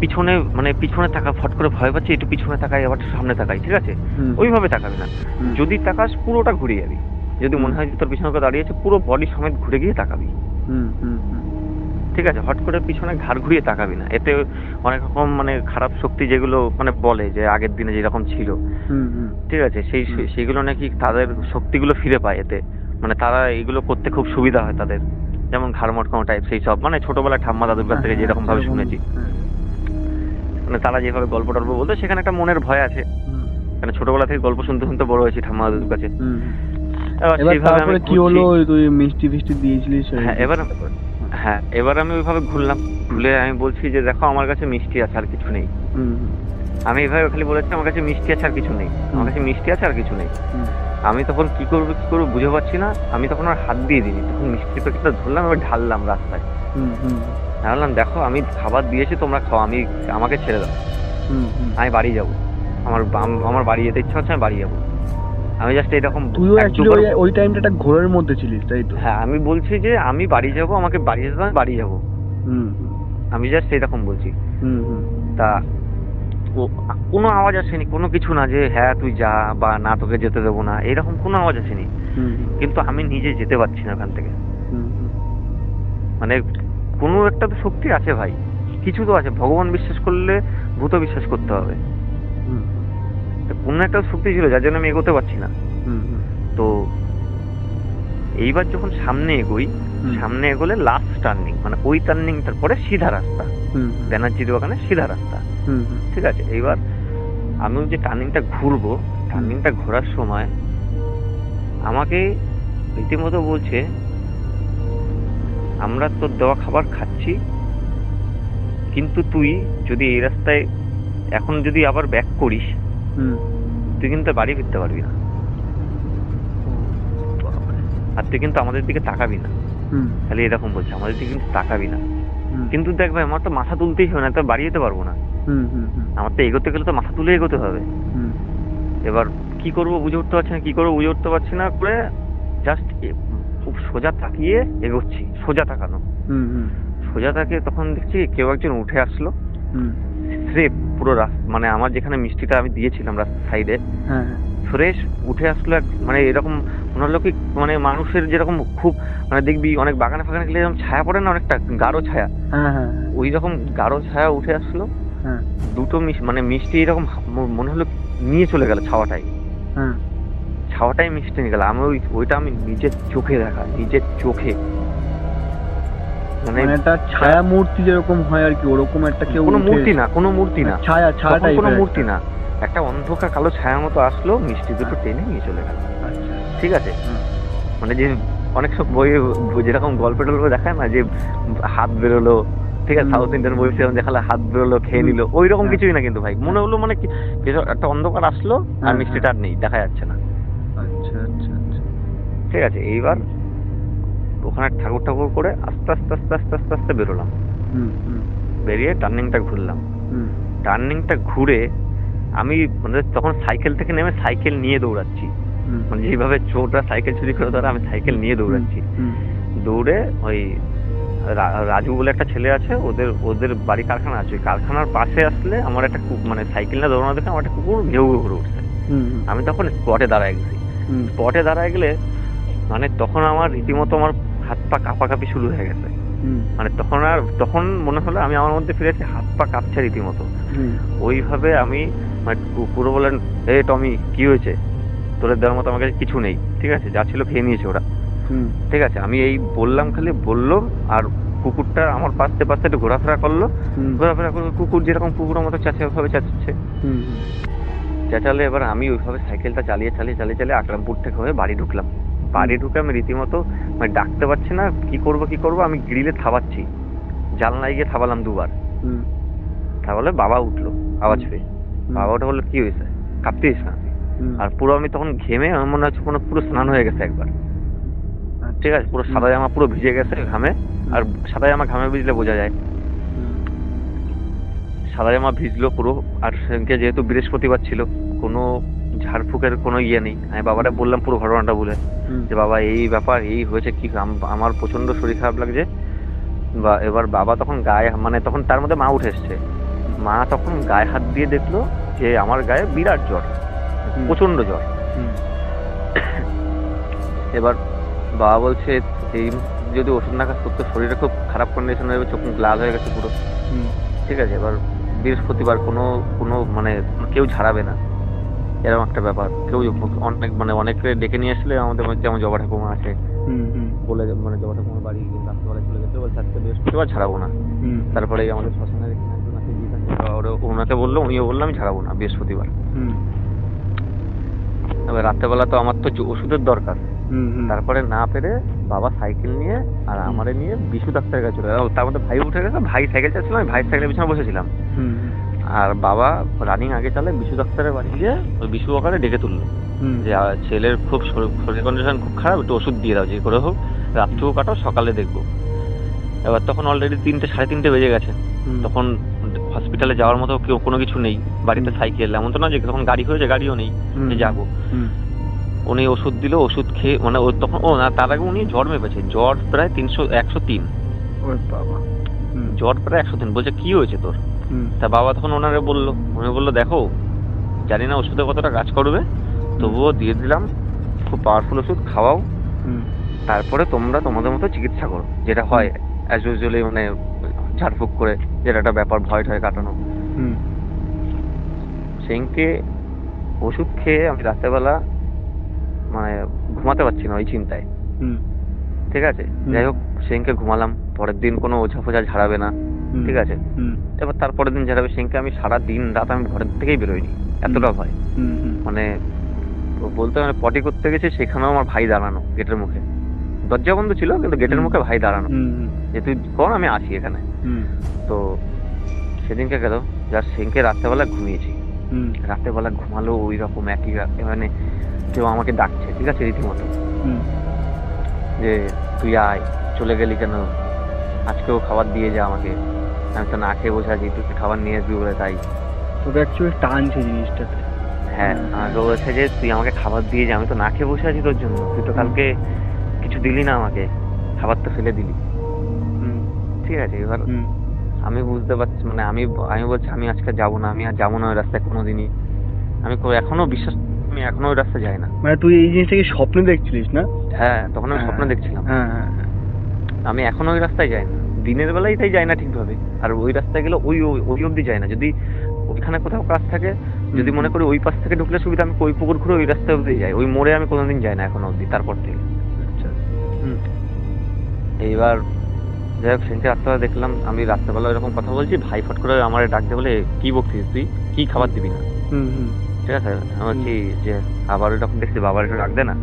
পিছনে মানে পিছনে তাকা, ফট করে ভয় পাচ্ছি একটু পিছনে তাকাই আবার সামনে তাকাই, ঠিক আছে, হুম। ওইভাবে তাকাবি না। হুম। যদি তাকাস পুরোটা ঘুরে যাবি, যদি মনে হয় যে তোর পিছনে কেউ দাঁড়িয়ে আছে পুরো বডি সমেত ঘুরে গিয়ে তাকাবি, হুম হুম হুম। ঠিক আছে। হট করে পিছনে ঘাড় ঘুরিয়ে তাকাবি না, এতে অনেক রকম মানে খারাপ শক্তি যেগুলো মানে বলে যে আগের দিনে যেরকম ছিল, হুম হুম। ঠিক আছে, সেইগুলো নাকি তাদের শক্তিগুলো ফিরে পায় এতে, মানে তারা এগুলো করতে খুব সুবিধা হয় তাদের, যেমন ঘাড় মটকানো টাইপ সেই সব, মানে ছোটবেলায় ঠাম্মা দাদুর কাছ থেকে যেরকম ভাবে শুনেছি, মানে তারা যেভাবে গল্প টল্প বলতো সেখানে একটা মনের ভয় আছে, মানে ছোটবেলা থেকে গল্প শুনতে শুনতে বড় হয়েছি ঠাম্মা দাদুর কাছে। এবার এবার সেইভাবে আমি তারপরে কি ঘুরছি। হলো, তুই মিষ্টি ফিষ্টি দিয়েছিলিস? এবার আমি ওইভাবে ঘুরলাম, ঘুরে আমি বলছি যে দেখো আমার কাছে মিষ্টি আছে আর কিছু নেই। আমি এইভাবে খালি বলেছি আমার কাছে মিষ্টি আছে আর কিছু নেই, আমার কাছে মিষ্টি আছে আর কিছু নেই। আমি তখন কি করবো বুঝে পাচ্ছি না, আমি তখন আর হাত দিয়ে দিই, তখন মিষ্টি প্যাকেটটা ধরলাম এবার ঢাললাম রাস্তায়, বললাম দেখো আমি খাবার দিয়েছি তোমরা খাও, আমাকে ছেড়ে দাও, আমি বাড়ি যাবো, আমার বাড়ি যেতে ইচ্ছা হচ্ছে, আমি বাড়ি যাবো। আমি জাস্ট এরকম, তুইও অ্যাকচুয়ালি ওই টাইমটা একটা ঘোরের মধ্যে ছিলিস, তাই তো? হ্যাঁ আমি বলছি যে আমি বাড়ি যাবো, আমাকে বাড়ি যেতে হবে, বাড়ি যাবো, আমি জাস্ট এরকম বলছি। তা কোনো আওয়াজ আসেনি, কোনো কিছু না যে হ্যাঁ তুই যা বা না তোকে যেতে দেবো না, এরকম কোনো আওয়াজ আসেনি, কিন্তু আমি নিজে যেতে পারছি না ওখান থেকে। মানে কোনো একটা তো শক্তি আছে ভাই, কিছু তো আছে, ভগবান বিশ্বাস করলে ভূত বিশ্বাস করতে হবে, কোনো একটা শক্তি ছিল যার জন্য আমি এগোতে পারছি না। তো এইবার যখন সামনে এগোই, সামনে এগোলে লাস্ট টার্নিং, মানে ওই টার্নিংটার পরে সিধা রাস্তা, ব্যানার্জির ওখানে সিধা রাস্তা, ঠিক আছে। এইবার আমি যে টার্নিংটা ঘুরবো, টার্নিংটা ঘোরার সময় আমাকে রীতিমতো বলছে আমরা তোর দেওয়া খাবার খাচ্ছি, কিন্তু তুই যদি এই রাস্তায় এখন যদি আবার ব্যাক করিস তুই কিন্তু বাড়ি ফিরতে পারবি না, আর তুই কিন্তু আমাদের দিকে তাকাবি না, খালি এরকম বলছে আমাদের দিকে কিন্তু তাকাবি না। কিন্তু দেখ ভাই আমার তো মাথা তুলতেই হবে না, তো বাড়ি যেতে পারবো না, আমার তো এগোতে গেলে তো মাথা তুলে এগোতে হবে। এবার কি করবো বুঝে উঠতে পারছি না, কি করবো বুঝে উঠতে পারছি না করে জাস্ট খুব সোজা তাকিয়ে এগোচ্ছি, সোজা তাকানো, সোজা তাকিয়ে তখন দেখছি কেউ একজন উঠে আসলো, স্রেফ পুরো মানে আমার যেখানে মিষ্টিটা আমি দিয়েছিলাম রাস্তার সাইডে, ফ্রেশ উঠে আসলো, মানে এরকম মনে হলো কি মানে মানুষের যেরকম খুব মানে দেখবি অনেক বাগানে ফাগানে গেলে এরকম ছায়া পড়ে না, অনেকটা গাঢ় ছায়া, ওই রকম গাঢ় ছায়া উঠে আসলো, দুটো মানে মিষ্টি এরকম মনে হলো নিয়ে চলে গেল ছাওয়াটাই, ছাওয়াটাই মিষ্টি নিয়ে গেল। আমি ওইটা আমি নিজের চোখে দেখা, নিজের চোখে, মানে একটা ছায়া মূর্তি যেরকম হয় আর কি, ওরকম একটা কেউ, কোনো মূর্তি না, কোনো মূর্তি না, ছায়া ছায়াটাই, কোনো মূর্তি না, একটা অন্ধকার কালো ছায়া মতো আসলো, মিষ্টি দুটো টেনে নিয়ে চলে গেল। ঠিক আছে, মানে যে অনেক সব বই যেরকম গল্প টল্প দেখায় না যে হাত বেরোলো, ঠিক আছে, সাউথ ইন্ডিয়ান বই সেরকম দেখালে হাত বেরোলো খেয়ে নিল, ওই রকম কিছুই না কিন্তু ভাই, মনে হলো মানে একটা অন্ধকার আসলো আর মিষ্টিটা আর নেই, দেখা যাচ্ছে না। ঠিক আছে, এইবার ওখানে ঠাকুর ঠাকুর করে আস্তে আস্তে আস্তে আস্তে আস্তে আস্তে বেরোলাম, বেরিয়ে টার্নিংটা ঘুরলাম, টার্নিংটা ঘুরে আমি মানে তখন সাইকেল থেকে নেমে সাইকেল নিয়ে দৌড়াচ্ছি, মানে যেভাবে চোররা সাইকেল চুরি করে ধরে আমি সাইকেল নিয়ে দৌড়াচ্ছি, দৌড়ে ওই রাজু বলে একটা ছেলে আছে, ওদের বাড়ি কারখানা আছে, ওই কারখানার পাশে আসলে আমার একটা মানে সাইকেল না দৌড়ানো দেখে আমার একটা কুকুর ঘেউ ঘেউ করে উঠছে, আমি তখন স্পটে দাঁড়ায় গেছি, স্পটে দাঁড়ায় গেলে মানে তখন আমার রীতিমতো আমার হাত পা কাঁপাকাঁপি শুরু হয়ে গেছে, মানে তখন মনে হলো আমি আমার মধ্যে ফিরেছি, হাত পা কাঁপছে রীতিমতো। ওইভাবে আমি মানে পুরো বলেন এ টমি কি হয়েছে, তোদের দেওয়ার মতো আমার কাছে কিছু নেই, ঠিক আছে, যা ছিল খেয়ে নিয়েছে ওরা, ঠিক আছে, আমি এই বললাম, খালি বললো, আর কুকুরটা আমার পাশে পাশে একটু ঘোরাফেরা করলো, ঘোরাফেরা করলো, কুকুর যেরকম কুকুরের মতো ওইভাবে চেঁচাচ্ছে, চেঁচালে এবার আমি ওইভাবে সাইকেলটা চালিয়ে চালিয়ে চালিয়ে চালিয়ে আকরামপুর থেকে হয়ে বাড়ি ঢুকলাম। বাড়ি ঢুকে আমি রীতিমতো মানে ডাকতে পারছি না, কি করবো, আমি গ্রিলে থাবাচ্ছি, জানলায় গিয়ে থাবালাম দুবার, তাহলে বাবা উঠলো আওয়াজ পেয়ে, বাবা ওটা বললো কি হয়েছে, কাঁপতিস না? আর পুরো আমি তখন ঘেমে আমার মনে হচ্ছে পুরো স্নান হয়ে গেছে একবার, ঠিক আছে, পুরো সাদা জামা পুরো ভিজে গেছে ঘামে। আর সাদা জামা ঘামে ভিজলে বোঝা যায়, সাদা জামা ভিজলো পুরো। আর সেদিনকে যেহেতু বৃহস্পতিবার ছিল, কোনো ঝাড়ফুঁকের কোনো ইয়ে নেই। আমি বাবাটা বললাম পুরো ঘটনাটা বলে যে বাবা এই ব্যাপার, এই হয়েছে, কি আমার প্রচন্ড শরীর খারাপ লাগছে। বা এবার বাবা তখন গায়ে মানে তখন তার মধ্যে মা উঠে এসছে, মা তখন গায়ে হাত দিয়ে দেখলো যে আমার গায়ে বিরাট জ্বর, প্রচন্ড জ্বর। এবার বাবা বলছে এই যদি ওষুধ না খাস তো শরীরে খুব খারাপ কন্ডিশন হয়ে যাবে, চোখ মুখ লাল হয়ে গেছে পুরো, ঠিক আছে। এবার বৃহস্পতিবার কোনো মানে কেউ ঝাড়াবে না, এরকম একটা ব্যাপার। কেউ অনেক মানে অনেকে ডেকে নিয়ে আসলে আমাদের যেমন জবা ঠাকুমা আছে বলে, মানে জবা ঠাকুমার বাড়ি রাত্রেবেলা চলে গেছে, বলছে আজকে বৃহস্পতিবার ঝাড়াবো না। তারপরে আমাদের শ্মশানের একজন আছে ওনাকে বললো, উনিও বললো আমি ঝাড়াবো না বৃহস্পতিবার। এবার রাত্রেবেলা তো আমার তো ওষুধের দরকার, তারপরে না পেরে বাবা সাইকেল নিয়ে আর আমারে নিয়ে বিশু ডাক্তারের কাছে চলে গেল। তার মধ্যে ভাই উঠে গেছে, ভাই সাইকেল চাচ্ছিল, আমি ভাই সাইকেলের পিছনে বসেছিলাম। আর বাবা রানিং আগে চালে বিশু ডাক্তারের বাড়ি গিয়ে ওই বিশু ওখানে ডেকে তুললো যে ছেলের খুব শরীর কন্ডিশন খুব খারাপ, একটু ওষুধ দিয়ে দাও যে করে হোক, রাত্রেও কাটাও সকালে দেখবো। এবার তখন অলরেডি 3টে 3:30 বেজে গেছে, তখন হসপিটালে যাওয়ার মতো কেউ কোনো কিছু নেই, বাড়িতে সাইকেল, এমন তো না যে তখন গাড়ি হয়েছে, গাড়িও নেই যে যাবো। উনি ওষুধ দিল, ওষুধ খেয়ে মানে ও তখন না তার আগে উনি জ্বর মেপেছে, জ্বর প্রায় 103, জ্বর প্রায় 103। বলছে কি হয়েছে তোর? তা বাবা তখন ওনারে বললো, উনি বললো দেখো জানি না ওষুধে কতটা কাজ করবে, তবুও দিয়ে দিলাম, খুব পাওয়ারফুল ওষুধ, খাওয়াও, তারপরে তোমরা তোমাদের মতো চিকিৎসা করো, যেটা হয় অ্যাজ ইউজুয়ালি, মানে ঝাড়ফুঁক করে যেটা একটা ব্যাপার, ভয় ঠয় কাটানো। সেদিনকে ওষুধ খেয়ে আমি রাত্রেবেলা মানে ঘুমাতে পারছি না ওই চিন্তায়, ঠিক আছে। যাই হোক সেদিনকে ঘুমালাম, পরের দিন কোনো ওঝা ফোঝা ঝাড়াবে না, ঠিক আছে। এবার তারপরের দিন ঝাড়াবে, সেদিনকে আমি সারা দিন রাত আমি ঘরের থেকেই বেরোইনি, এতটা ভয়। মানে বলতে মানে পটি করতে গেছি, সেখানেও আমার ভাই দাঁড়ানো গেটের মুখে, দরজা বন্ধ ছিল কিন্তু গেটের মুখে ভাই দাঁড়ানো যে তুই কর আমি আসি এখানে। তো সেদিনকে গেল যার সেদিনকে রাত্রেবেলা ঘুমিয়েছি, রাত্রেবেলা ঘুমালো ওই রকম একই, মানে কেউ আমাকে ডাকছে, ঠিক আছে, রীতিমতো যে তুই আয়, চলে গেলি কেন, আজকেও খাবার দিয়ে যা আমাকে। আমি তো না খেয়ে বসে আছি, তুই খাবার নিয়ে আসবি বলে তাই। তোকে অ্যাকচুয়ালি টানছে জিনিসটাতে। হ্যাঁ, আমাকে বলেছে যে তুই আমাকে খাবার দিয়ে যা, আমি তো না খেয়ে বসে আছি তোর জন্য, তুই তো কালকে কিছু দিলি না আমাকে, খাবার তো ফেলে দিলি, ঠিক আছে। এবার আমি বুঝতে পারছি, মানে আমি বলছি আমি আজকে যাবো না, আমি আর যাবো না ওই রাস্তায় কোনোদিনই। আমি এখনো বিশ্বাস, আমি এখনো ওই রাস্তায় যাই না। মানে তুই এই জিনিসটাকে স্বপ্নে দেখছিলিস না? হ্যাঁ, তখন আমি স্বপ্ন দেখছিলাম। আমি এখনো ওই রাস্তায় যাই না, দিনের বেলায় তাই যাই না ঠিকভাবে। আর ওই রাস্তায় গেলে ওই অবধি যাই না। যদি ওইখানে কোথাও কাজ থাকে, যদি মনে করি ওই পাশ থেকে ঢুকলে সুবিধা, আমি ওই পুকুর ঘুরে ওই রাস্তায় অবধি যাই, ওই মোড়ে আমি কোনোদিন যাই না এখনো অবধি, তারপর থেকে। এইবার যাই হোক সেদিনকে রাত্রেবেলা দেখলাম, আমি রাত্রেবেলা এরকম কথা বলছি, ভাই ফট করে আমার ডাকতে বলে কি বকছিস তুই, কি খাবার দিবি না, ঠিক আছে। আমি বলছি যে আবার ওইরকম দেখছি, বাবার একটু ডাক দে না।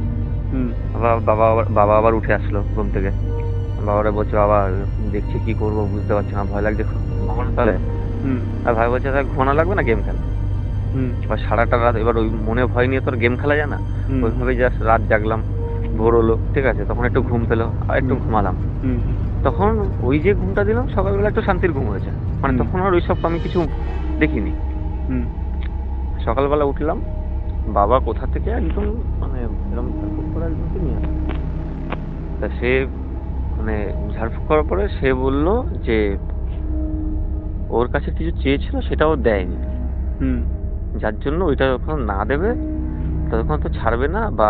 বাবা আবার উঠে আসলো ঘুম থেকে, বাবারা বলছে বাবা দেখছি কি করবো বুঝতে পারছি না, ভয় লাগছে ঘুমানো তাহলে। আর ভাই বলছে তাহলে ঘুমানো লাগবে না, গেম খেলা। এবার সারাটা রাত এবার ওই মনে ভয় নিয়ে তোর গেম খেলা যায় না, ওইভাবে জাস্ট রাত জাগলাম, ভোর হলো, ঠিক আছে, তখন একটু ঘুম পেলো, আর একটু ঘুমালাম। তখন ওই যে ঘুমটা দিলাম সকালবেলা একটু শান্তির ঘুম হয়েছে, মানে তখন আর ওইসব আমি কিছু দেখিনি। সকালবেলা উঠলাম, বাবা কোথা থেকে একদম মানে এরকম ঝাড়ফুঁক করে একজনকে নিয়ে আসে। তা সে মানে ঝাড়ফুঁক করার পরে সে বললো যে ওর কাছে কিছু চেয়েছিল সেটাও দেয়নি, যার জন্য ওইটা যখন না দেবে ততক্ষণ তো ছাড়বে না, বা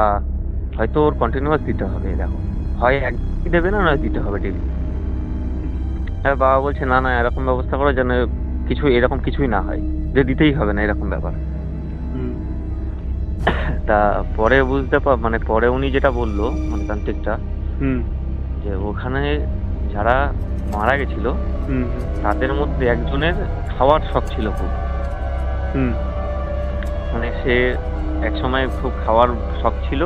হয়তো ওর কন্টিনিউয়াস দিতে হবে। দেখো হয় একদিন দেবে না, নয় দিতে হবে ডেলি। হ্যাঁ, বাবা বলছে না না এরকম ব্যবস্থা করো যেন কিছু এরকম কিছুই না হয়, যে দিতেই হবে না এরকম ব্যাপার। তা পরে মানে পরে উনি যেটা বললো মানে তান্ত্রিকটা, যে ওখানে যারা মারা গেছিল তাদের মধ্যে একজনের খাওয়ার শখ ছিল খুব, মানে সে এক সময় খুব খাওয়ার শখ ছিল,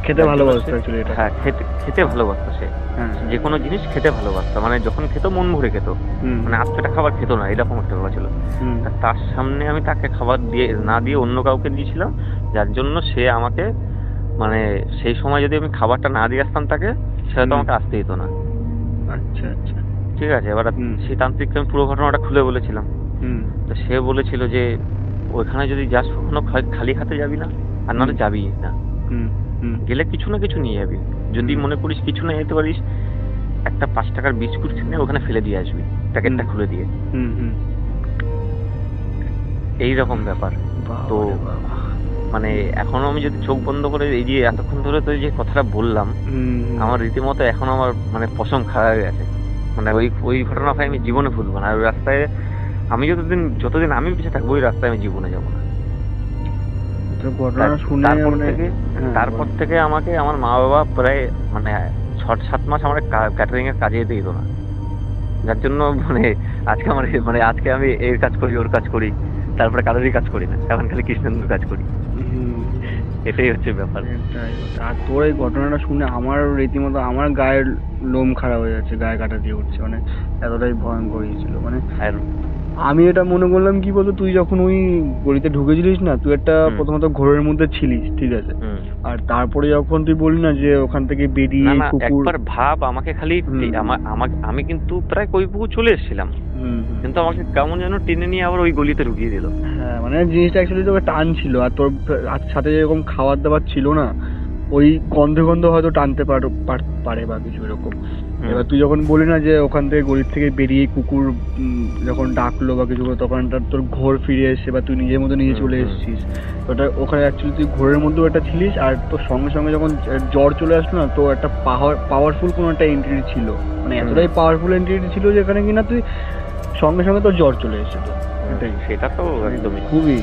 খেতে ভালোবাসতো অ্যাকচুয়ালি এটা। হ্যাঁ, খেতে ভালোবাসতো সে। হ্যাঁ যে কোনো জিনিস খেতে ভালোবাসতো, মানে যখন খেত মন ভরে খেত, হুম, মানে আধপেটা খাবার খেত না, এরকম একটা ব্যাপার ছিল। হুম, আর তার সামনে আমি তাকে খাবার না দিয়ে অন্য কাউকে দিয়েছিলাম, যার জন্য সে আমাকে, মানে সেই সময় যদি আমি খাবারটা না দিয়ে আসতাম তাকে, সেটা তো হুম। আমাকে আসতে দিত না। আচ্ছা আচ্ছা। ঠিক আছে, এবার হুম। সেই তান্ত্রিককে আমি পুরো ঘটনাটা খুলে বলেছিলাম। হুম, তো সে বলেছিল যে ওইখানে যদি যাস কখনো খালি হাতে যাবি না, আর নাহলে হুম। যাবি না। হুম, হুম, গেলে কিছু না কিছু নিয়ে যাবি, যদি হুম। মনে করিস কিছু না যেতে পারিস, একটা 5 টাকার বিস্কুট কিনে ওখানে ফেলে দিয়ে আসবি, প্যাকেটটা হুম। খুলে দিয়ে। হুম, হুম। এই রকম ব্যাপার। বাবা তো রে বাবা। মানে এখনো আমি যদি চোখ বন্ধ করে এই যে এতক্ষণ ধরে তো এই যে কথাটা বললাম, হুম, আমার রীতিমতো এখনো আমার মানে পশম খাড়া হয়ে গেছে। মানে ওই ঘটনাটা আমি জীবনে ভুলবো না। আর ওই রাস্তায় আমি যতদিন আমি বেঁচে থাকবো, ওই রাস্তায় আমি জীবনে যাবো না। তো ঘটনা শুনে মানে হ্যাঁ, তারপর বল। থেকে আমাকে আমার মা বাবা প্রায় মানে 6-7 মাস আমার ক্যাটারিং এর কাজে যেতে দিত না, যার জন্য আজকে আমি এর কাজ করি, ওর কাজ করি, তারপরে কারোরই কাজ করি না, এখন খালি কৃষ্ণেন্দুর কাজ করি। হুম, এটাই হচ্ছে ব্যাপার। এটাই। আর তোর এই ঘটনাটা শুনে আমার রীতিমতো আমার গায়ের লোম খারাপ হয়ে যাচ্ছে, গায়ে কাটা দিয়ে উঠছে, মানে এতটাই ভয়ঙ্কর ছিল। মানে আর আমি এটা মনে করলাম কি বলতো, তুই যখন ওই গলিতে ঢুকেছিলিস না, তুই একটা হুম। প্রথমত ঘোরের মধ্যে ছিলিস, ঠিক আছে, হুম। আর তারপরে যখন তুই বললি না যে ওখান থেকে বেরিয়ে না, কুকুর। একবার ভাব, আমাকে খালি হুম। আমি কিন্তু প্রায় কৈপুকুর চলে এসেছিলাম, হুম, হুম। কিন্তু আমাকে কেমন যেন টেনে নিয়ে আবার ওই গলিতে ঢুকিয়ে দিল। হ্যাঁ, মানে জিনিসটা অ্যাকচুয়ালি তোকে টানছিল, আর তোর সাথে যেরকম খাবার দাবার ছিল না, ওই গন্ধে গন্ধে হয়তো টানতে পারে বা কিছু এরকম। হুম। এবার তুই যখন বলি না যে ওখান থেকে গলির থেকে বেরিয়ে কুকুর যখন ডাকলো বা কিছু করে, তখন একটা তোর ঘোর ফিরে এসে বা তুই নিজের মতো নিজে চলে এসেছিস, তো ওটা ওখানে অ্যাকচুয়ালি তুই ঘোরের মধ্যেও একটা ছিলিস, আর তোর সঙ্গে সঙ্গে যখন জ্বর চলে আসলো না, তো একটা পাওয়ারফুল কোনো একটা এন্টিটি ছিল, মানে এতটাই পাওয়ারফুল এন্টিটি ছিল যেখানে কিনা তুই সঙ্গে সঙ্গে তোর জ্বর চলে এসেছিল। এটাই। সেটা তো একদমই। খুবই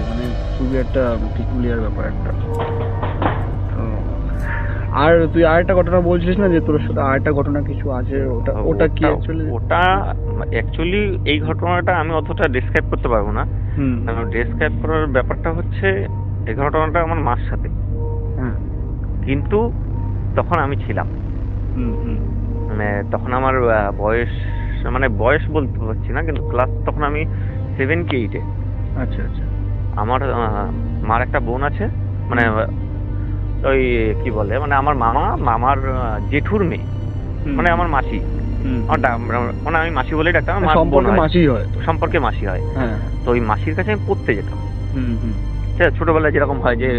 একটা পিকুলিয়ার ব্যাপার একটা। তো আর তুই আরেকটা ঘটনা বলছিলিস না যে তোর সাথে আরেকটা ঘটনা কিছু আছে, ওটা কি অ্যাকচুয়ালি? ওটা অ্যাকচুয়ালি এই ঘটনাটা আমি অতটা ডেসক্রাইব করতে পারবো না। হুম, ডেসক্রাইব করার ব্যাপারটা হচ্ছে, এই ঘটনাটা আমার মার সাথে, হ্যাঁ, কিন্তু তখন আমি ছিলাম, হুম, হুম, মানে তখন আমার বয়স বলতে পারছি না, কিন্তু ক্লাস তখন আমি 7 কি 8-এ। আচ্ছা আচ্ছা, আমার মার একটা বোন আছে, মানে ওই কি বলে, মানে আমার মামার জেঠুর মেয়ে, হুম, মানে আমার মাসি। হুম, মানে আমি মাসি বলেই ডাকতাম, আমার বোন সম্পর্কে হয়, মাসি হয় তো। সম্পর্কে মাসি হয়। হ্যাঁ, তো ওই মাসির কাছে আমি পড়তে যেতাম। হুম, হুম। ঠিক আছে, ছোটবেলায় যেরকম হয় যে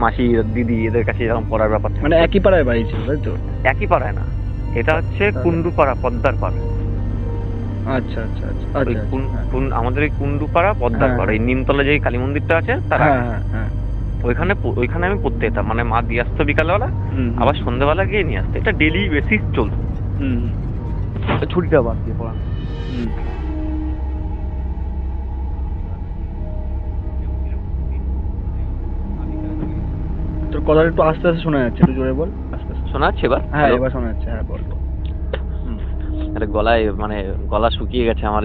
মাসি দিদি এদের কাছে এরকম পড়ার ব্যাপার থাকে। মানে একই পাড়ায় বাড়ি ছিল, তাই তো? একই পাড়ায় না, এটা হচ্ছে তাহলে? কুন্ডুপাড়া, পদ্মার পাড়। আচ্ছা আচ্ছা আচ্ছা ওই আচ্ছা, আমাদের ওই কুন্ডুপাড়া, পদ্মার হ্যাঁ, পাড়, ওই নিমতলা যে কালী মন্দিরটা আছে তার হ্যাঁ, আগে। হ্যাঁ, হ্যাঁ, ওইখানে আমি পড়তে যেতাম, মানে মা দিয়ে আসতো বিকালবেলা, হুম, আবার সন্ধ্যেবেলা গিয়ে নিয়ে আসতো। এটা ডেলি বেসিস চলতো, হুম, ছুটিটা বাদ দিয়ে পড়া। হুম। তোর কথাটা একটু আস্তে আস্তে শোনা যাচ্ছে, একটু জোরে বল, আস্তে আস্তে। শোনা যাচ্ছে এবার? হ্যাঁ, Hello? এবার শোনা যাচ্ছে, হ্যাঁ বল বল। হুম, আরে গলা শুকিয়ে গেছে আমার।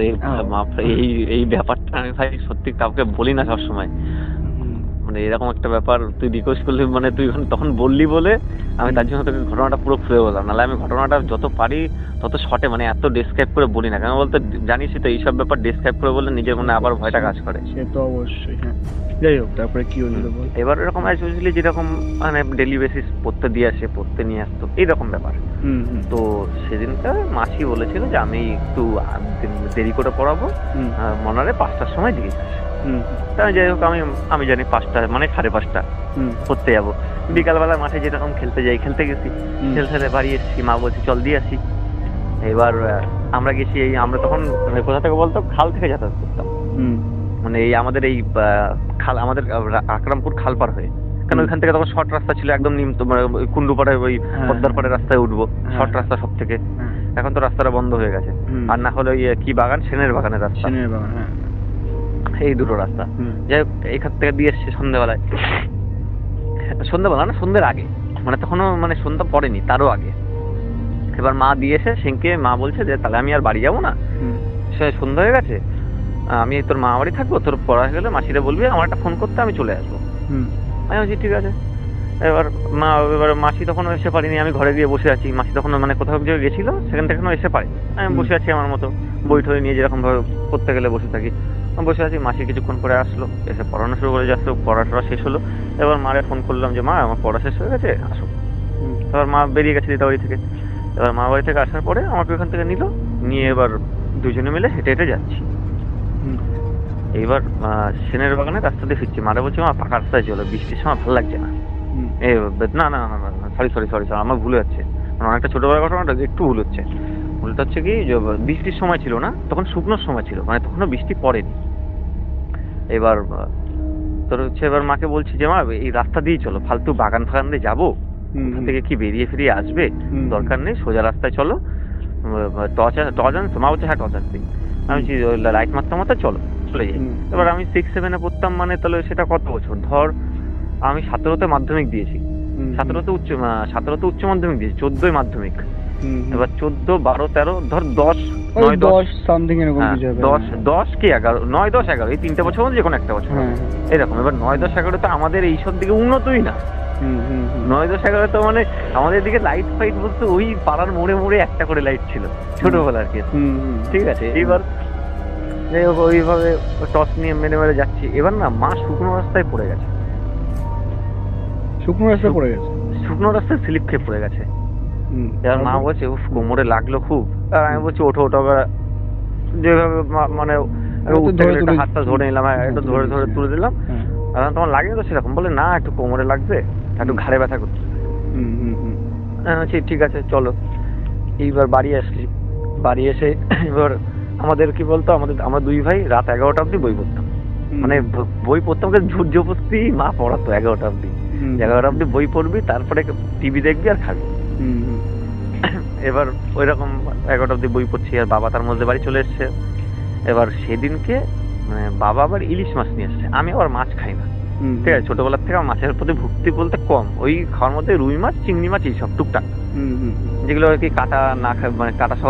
এই ব্যাপারটা আমি ভাই সত্যি কাউকে বলি না সবসময়। হুম, মানে এরকম একটা ব্যাপার তুই রিকোয়েস্ট করলি, মানে তুই তখন বললি বলে আমি তার জন্য তোকে ঘটনাটা পুরো খুলে বললাম, নাহলে আমি ঘটনাটা যত পারি তত শর্টে, মানে এত ডেসক্রাইব করে বলি না। কেন বলতে জানিসই তো, এইসব ব্যাপার ডেসক্রাইব করে বললে নিজের মনে আবার ভয়টা কাজ করে। সে তো অবশ্যই, হ্যাঁ। যাই হোক, তারপরে কি হয়েছিল বল। এবার এরকম অ্যাকচুয়ালি যেরকম মানে ডেলি বেসিস পড়তে দিয়ে আসে, পড়তে নিয়ে আসতো, এইরকম ব্যাপার। হুম, হুম, তো সেদিনটা মাসি বলেছিল যে আমি একটু দেরি করে পড়াবো, হুম, মনারে 5টার সময় দিয়ে যাস। হুম, তাই যাই হোক, আমি জানি 5টা মানে 5:30 হুম, পড়তে যাবো। বিকালবেলা মাঠে যেরকম খেলতে যাই, খেলতে গেছি, হুম। খেলতে বাড়ি এসেছি, মা বলছি চল দিয়ে আসি। এবার আমরা গেছি, আমরা তখন মানে কোথা থেকে বলতো, খাল থেকে যাতায়াত করতাম, হুম, মানে এই আমাদের এই খাল, আমাদের আকরামপুর খাল পার হয়ে। কারণ ওইখান থেকে তখন শর্ট রাস্তা ছিল, একদম তোমার কুন্ডুপাড়ায় ওই হ্যাঁ, পদ্মার পাড়ে রাস্তায় উঠবো, হ্যাঁ। শর্ট রাস্তা সব থেকে। হ্যাঁ, এখন তো রাস্তাটা বন্ধ হয়ে গেছে, হুম। আর না হলে ওই কি বাগান, সেনের বাগানের রাস্তা, সেনের বাগান, হ্যাঁ। এই দুটো রাস্তা। হুম, যাই হোক, এইখান থেকে দিয়ে এসছে সন্ধ্যেবেলায়, সন্ধ্যেবেলা না, সন্ধ্যের আগে, মানে তখনও মানে সন্ধ্যা পড়েনি, তারও আগে। এবার মা দিয়ে এসে সেনকে মা বলছে যে তাহলে আমি আর বাড়ি যাবো না, হুম, সে সন্ধ্যা হয়ে গেছে, আমি তোর মা বাড়ি থাকবো, তোর পড়া হয়ে গেলে মাসিরে বলবি আমার একটা ফোন করতে, আমি চলে আসবো। হুম, আমি বলছি ঠিক আছে। এবার মাসি তখনও এসে পারিনি, আমি ঘরে গিয়ে বসে আছি। মাসি তখন মানে কোথাও এক জায়গায় গেছিল, সেখান থেকে এখনো এসে পারে। আমি বসে আছি আমার মতো, বই টই নিয়ে যেরকম ভাবে পড়তে গেলে বসে থাকি, আমি বসে আছি। মাসি কিছুক্ষণ পরে আসলো, এসে পড়ানো শুরু করে যাচ্ছে। পড়াটা শেষ হলো, এবার মারে ফোন করলাম যে মা আমার পড়া শেষ হয়ে গেছে, আসো। এবার মা বেরিয়ে গেছে দিদাবাড়ি থেকে। এবার মা বাড়ি থেকে আসার পরে আমাকে ওখান থেকে নিয়ে এবার দুজনে মিলে হেঁটে হেঁটে যাচ্ছি। এইবার সেনের বাগানের রাস্তা দিয়ে ফিরছি। মারে বলছি মা পাকা রাস্তায় চলো, বৃষ্টির সময় ভালো লাগছে না। না না না না সরি আমার ভুল হচ্ছে, মানে অনেকটা ছোটবেলার ঘটনাটা একটু ভুল হচ্ছে। ভুলটা হচ্ছে কি, যে বৃষ্টির সময় ছিল না, তখন শুকনোর সময় ছিল, মানে তখনও বৃষ্টি পড়েনি। এবার তোর হচ্ছে এবার মাকে বলছি যে মা এই রাস্তা দিয়ে চলো, ফালতু বাগান ফাগান দিয়ে যাবো, ওখান থেকে কি বেরিয়ে ফিরিয়ে আসবে, দরকার নেই, সোজা রাস্তায় চলো। টর্চ আনছো? মা বলছে হ্যাঁ টর্চ আনছি। আমি লাইট মারতে চলো, চলে যাই। এবার আমি 6-7 পড়তাম, মানে তাহলে সেটা কত বছর, ধর আমি 17তে মাধ্যমিক দিয়েছি, 17তে উচ্চ মাধ্যমিক দিয়েছি, 14ই মাধ্যমিক। এবার 14, 12, 13, ধর 10, 9, 10 সামথিং এরকম কিছু হবে। 10 কি 11, 9, 10, 11 এই 3টে বছর মধ্যে যে কোনো একটা বছর এরকম। এবার 9, 10, 11 তো আমাদের এইসব দিকে উন্নতই না। 9, 10, 11 তো মানে আমাদের দিকে লাইট ফাইট বলতে ওই পাড়ার মোড়ে মোড়ে একটা করে লাইট ছিল ছোটবেলার কেস, ঠিক আছে। এইবার যাই হোক ওইভাবে টস নিয়ে মেরে যাচ্ছি। এবার না মা শুকনো রাস্তায় পড়ে গেছে, শুকনো রাস্তায় স্লিপ খেয়ে পড়ে গেছে। এবার মা বলছে উফ কোমরে লাগলো খুব। আর আমি বলছি ওঠো, যেভাবে মানে হাতটা ধরে নিলাম, একটু ধরে তুলে দিলাম। আর তোমার লাগেনি তো সেরকম? বলে না একটু কোমরে লাগছে, একটু ঘাড়ে ব্যথা করছে। ঠিক আছে চলো। এইবার বাড়ি আসছি, বাড়ি এসে এবার আমাদের কি বলতো, আমরা দুই ভাই রাত 11টা অব্দি বই পড়তাম। মানে বই পড়তাম ঝুট জবস্তি মা পড়াতো 11টা অব্দি। 11টা অব্দি বই পড়বি, তারপরে টিভি দেখবি আর খাবি। এবার ওই রকম 11টা অব্দি বই পড়ছি, আর বাবা তার মধ্যে বাড়ি চলে এসছে। এবার সেদিনকে মানে বাবা আবার ইলিশ মাছ নিয়ে এসছে। আমি আবার মাছ খাই না, ঠিক আছে। ছোটবেলার থেকে আমার মাছের প্রতি ভক্তি বলতে কম, ওই খাওয়ার মধ্যে রুই মাছ, চিংড়ি মাছ, এইসব টুকটাক যেগুলো আর কি কাটা না মানে কাটা সহ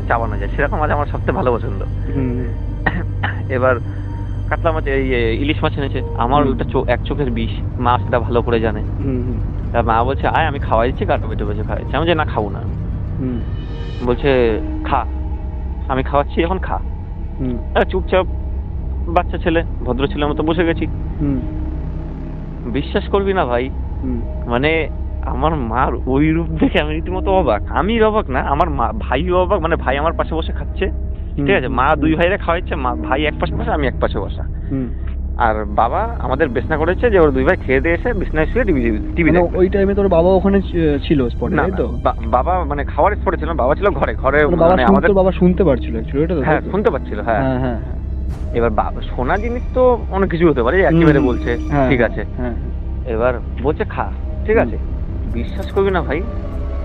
চাবানো যায়, সেরকম মাছ আমার সবচেয়ে ভালো পছন্দ। এবার কাতলা মাছ, এই ইলিশ মাছ এনেছে। আমার ওটা এক চোখের বিষ, মা সেটা ভালো করে জানে। মা বলছে আয় আমি খাওয়াই দিচ্ছি, গাটা বেটে বেছে খাওয়াচ্ছি। আমি যে না খাবো না। বলছে খা, আমি খাওয়াচ্ছি এখন খা। চুপচাপ বাচ্চা ছেলে, ভদ্র ছেলের মতো বসে গেছি। বিশ্বাস করবি না ভাই, মানে আমার মার ওই রূপ দেখে আমি রীতিমতো অবাক। আমি অবাক না, আমার ভাইও অবাক। মানে ভাই আমার পাশে বসে খাচ্ছে, ঠিক আছে। মা দুই ভাইরা খাওয়াচ্ছে, ভাই এক পাশে বসা, আমি এক পাশে বসা। আর বাবা আমাদের বিছনা করেছে, যে ওর দুই ভাই খেয়ে দিয়ে এসে বিছনায় শুয়ে টিভি দেখবে। ওই টাইমে তোর বাবা ওখানে ছিল স্পটে, তাই তো? বাবা মানে খাওয়ার স্পটে ছিল, বাবা ছিল ঘরে। মানে আমাদের বাবা শুনতে পারছিল অ্যাকচুয়ালি, এটা তো? হ্যাঁ শুনতে পাচ্ছিল, হ্যাঁ। এবার শোনা জিনিস তো অনেক কিছু হতে পারে, একেবারে বলছে ঠিক আছে। এবার বলছে খা, ঠিক আছে। বিশ্বাস করবি না ভাই,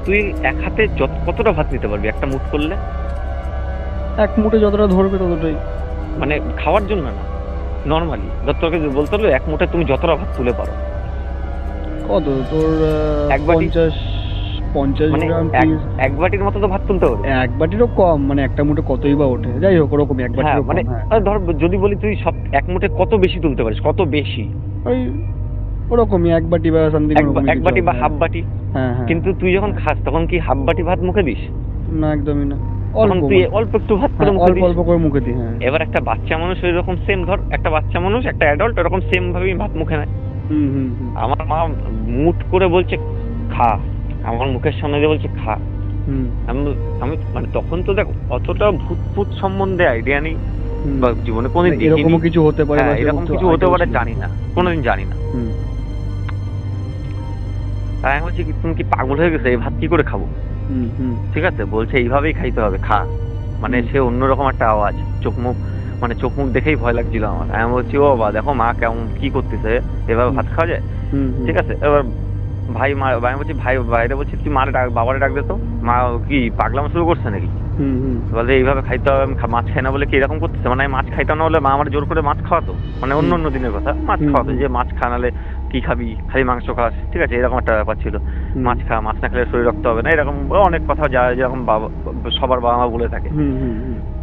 তুই এক হাতে কতটা ভাত নিতে পারবি একটা মুঠ করলে? এক মুঠে যতটা ধরবে ততটাই, মানে খাওয়ার জন্য না, নর্মালি তোকে বলতে হলো এক মুঠে তুমি যতটা ভাত তুলে পারো। কত তোর? 50 মানে গ্রাম, এক বাটির মতো তো ভাত তুলতে হবে। এক বাটিরও কম, মানে একটা মুঠে কতই বা ওঠে। যাই হোক ওরকম এক বাটিরও কম। মানে ধর যদি বলি তুই সব এক মুঠে কত বেশি তুলতে পারিস, কত বেশি? ওই ওরকমই এক বাটি বা সামথিং, এক বাটি বা হাফ বাটি। কিন্তু তুই যখন খাস তখন কি হাফ বাটি ভাত মুখে দিস? না, একদমই না। তুই অল্প একটু ভাত করে অল্প করে মুখে দিই। এবার একটা বাচ্চা মানুষ ওইরকম সেম, ধর একটা বাচ্চা মানুষ, একটা অ্যাডাল্ট এরকম সেম ভাবে ভাত মুখে নেয়। আমার মা মুঠ করে বলছে খা, আমার মুখের সামনে দিয়ে বলছে খা। আমি মানে তখন তো দেখ অতটা ভূত সম্বন্ধে আইডিয়া নেই, বা জীবনে কোনদিন এরকম কিছু হতে পারে, এরকম কিছু হতে পারে জানি না, কোনোদিন জানি না। তাই আমি বলছি তুমি কি পাগল হয়ে গেছে, এই ভাত কি করে খাবো? ঠিক আছে, বলছে এইভাবেই খাইতে হবে, খা। মানে সে অন্যরকম একটা আওয়াজ, চোখ মুখ দেখেই ভয় লাগছিল আমার। আমি বলছি ও বাবা দেখো মা কেমন কি করতেছে, এভাবে ভাত খাওয়া যায়? ঠিক আছে। এবার আমি বলছি ভাই বাইরে, বলছি তুই বাবারে ডাক দে তো, মা কি পাগলাম শুরু করছে নাকি? বলে এইভাবে খাইতে হবে, আমি মাছ খাই না বলে কি এরকম করতেছে? মানে আমি মাছ খাইতাম না বলে মা আমার জোর করে মাছ খাওয়াতো, মানে অন্য দিনের কথা, মাছ খাওয়াতো, যে মাছ খানালে কি খাবি, খালি মাংস খাস, ঠিক আছে, এরকম একটা ব্যাপার ছিল। মাছ না খেলে শরীর রক্ত হবে না, এরকম অনেক কথা যা যেরকম সবার বাবা মা বলে থাকে।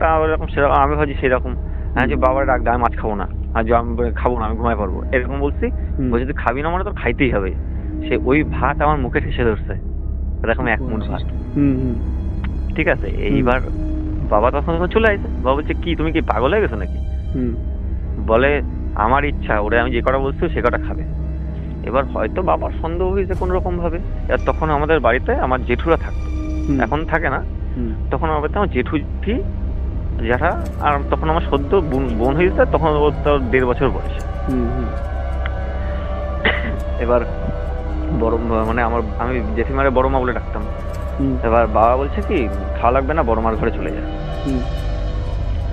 তা এরকম সেরকম আমি ভাবছি সেরকম। হ্যাঁ যে বাবার ডাক দেয় আমি মাছ খাবো না, আর আমি খাবো না, আমি ঘুমাই পারবো, এরকম বলছি। বলছি তুই খাবি না মানে তোর খাইতেই হবে। সে ওই ভাত আমার মুখে ঠেসে ধরছে, এরকম এক মুঠ ভাত। ঠিক আছে, এইবার বাবা তখন চলে আসছে। বাবা বলছে কি তুমি কি পাগল হয়ে গেছো নাকি? বলে আমার ইচ্ছা, ওরে আমি যে কটা বলছি সে কটা খাবে। এবার হয়তো বাবার সন্দেহ হয়েছে কোন রকম ভাবে। আর তখন আমাদের বাড়িতে আমার জেঠুরা থাকতো, এখন থাকে না। তখন আমার বাড়িতে আমার জেঠুজি যারা, আর তখন আমার সদ্য বোন হয়েছে, তখন ওর তো 1.5 বছর বয়স। এবার বড় মানে আমি জেঠিমারে বড় মা বলে ডাকতাম। এবার বাবা বলছে কি খাওয়া লাগবে না, বড় মার ঘরে চলে যা।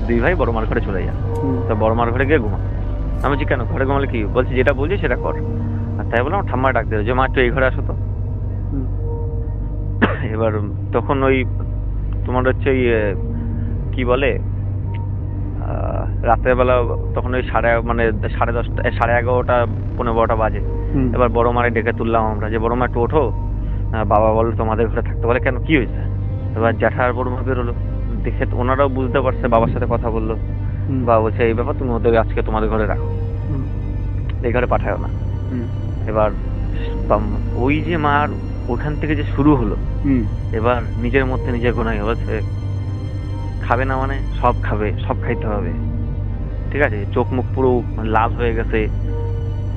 2 ভাই বড় মার ঘরে চলে যা। তো বড় মার ঘরে গিয়ে ঘুমা। আমি বলছি কেন ঘরে ঘুমালে কি? বলছি যেটা বলছি সেটা কর। আর তাই বলে আমার ঠাম্মা ডাক দিল যে মা একটু এই ঘরে আসো তো। এবার তখন ওই তোমার হচ্ছে ওই কি বলে রাতের বেলা তখন ওই 10:30 11:30 15-12 বাজে। এবার বড় মারে ডেকে তুললাম আমরা যে বড় মা একটু ওঠো, বাবা বললো তোমাদের ঘরে থাকতে। বলে কেন কি হয়েছে? এবার জ্যাঠা আর বড় মা বেরোলো, দেখে ওনারাও বুঝতে পারছে, বাবার সাথে কথা বললো। বাবা বলছে এই ব্যাপার, তুমি ওদের আজকে তোমাদের ঘরে রাখো, এই ঘরে পাঠাও না। এবার ওই যে মার ওখান থেকে যে শুরু হলো, এবার নিজের মধ্যে নিজের গোনাই বলছে খাবে না মানে সব খাবে, সব খাইতে হবে। ঠিক আছে, চোখ মুখ পুরো লাল হয়ে গেছে।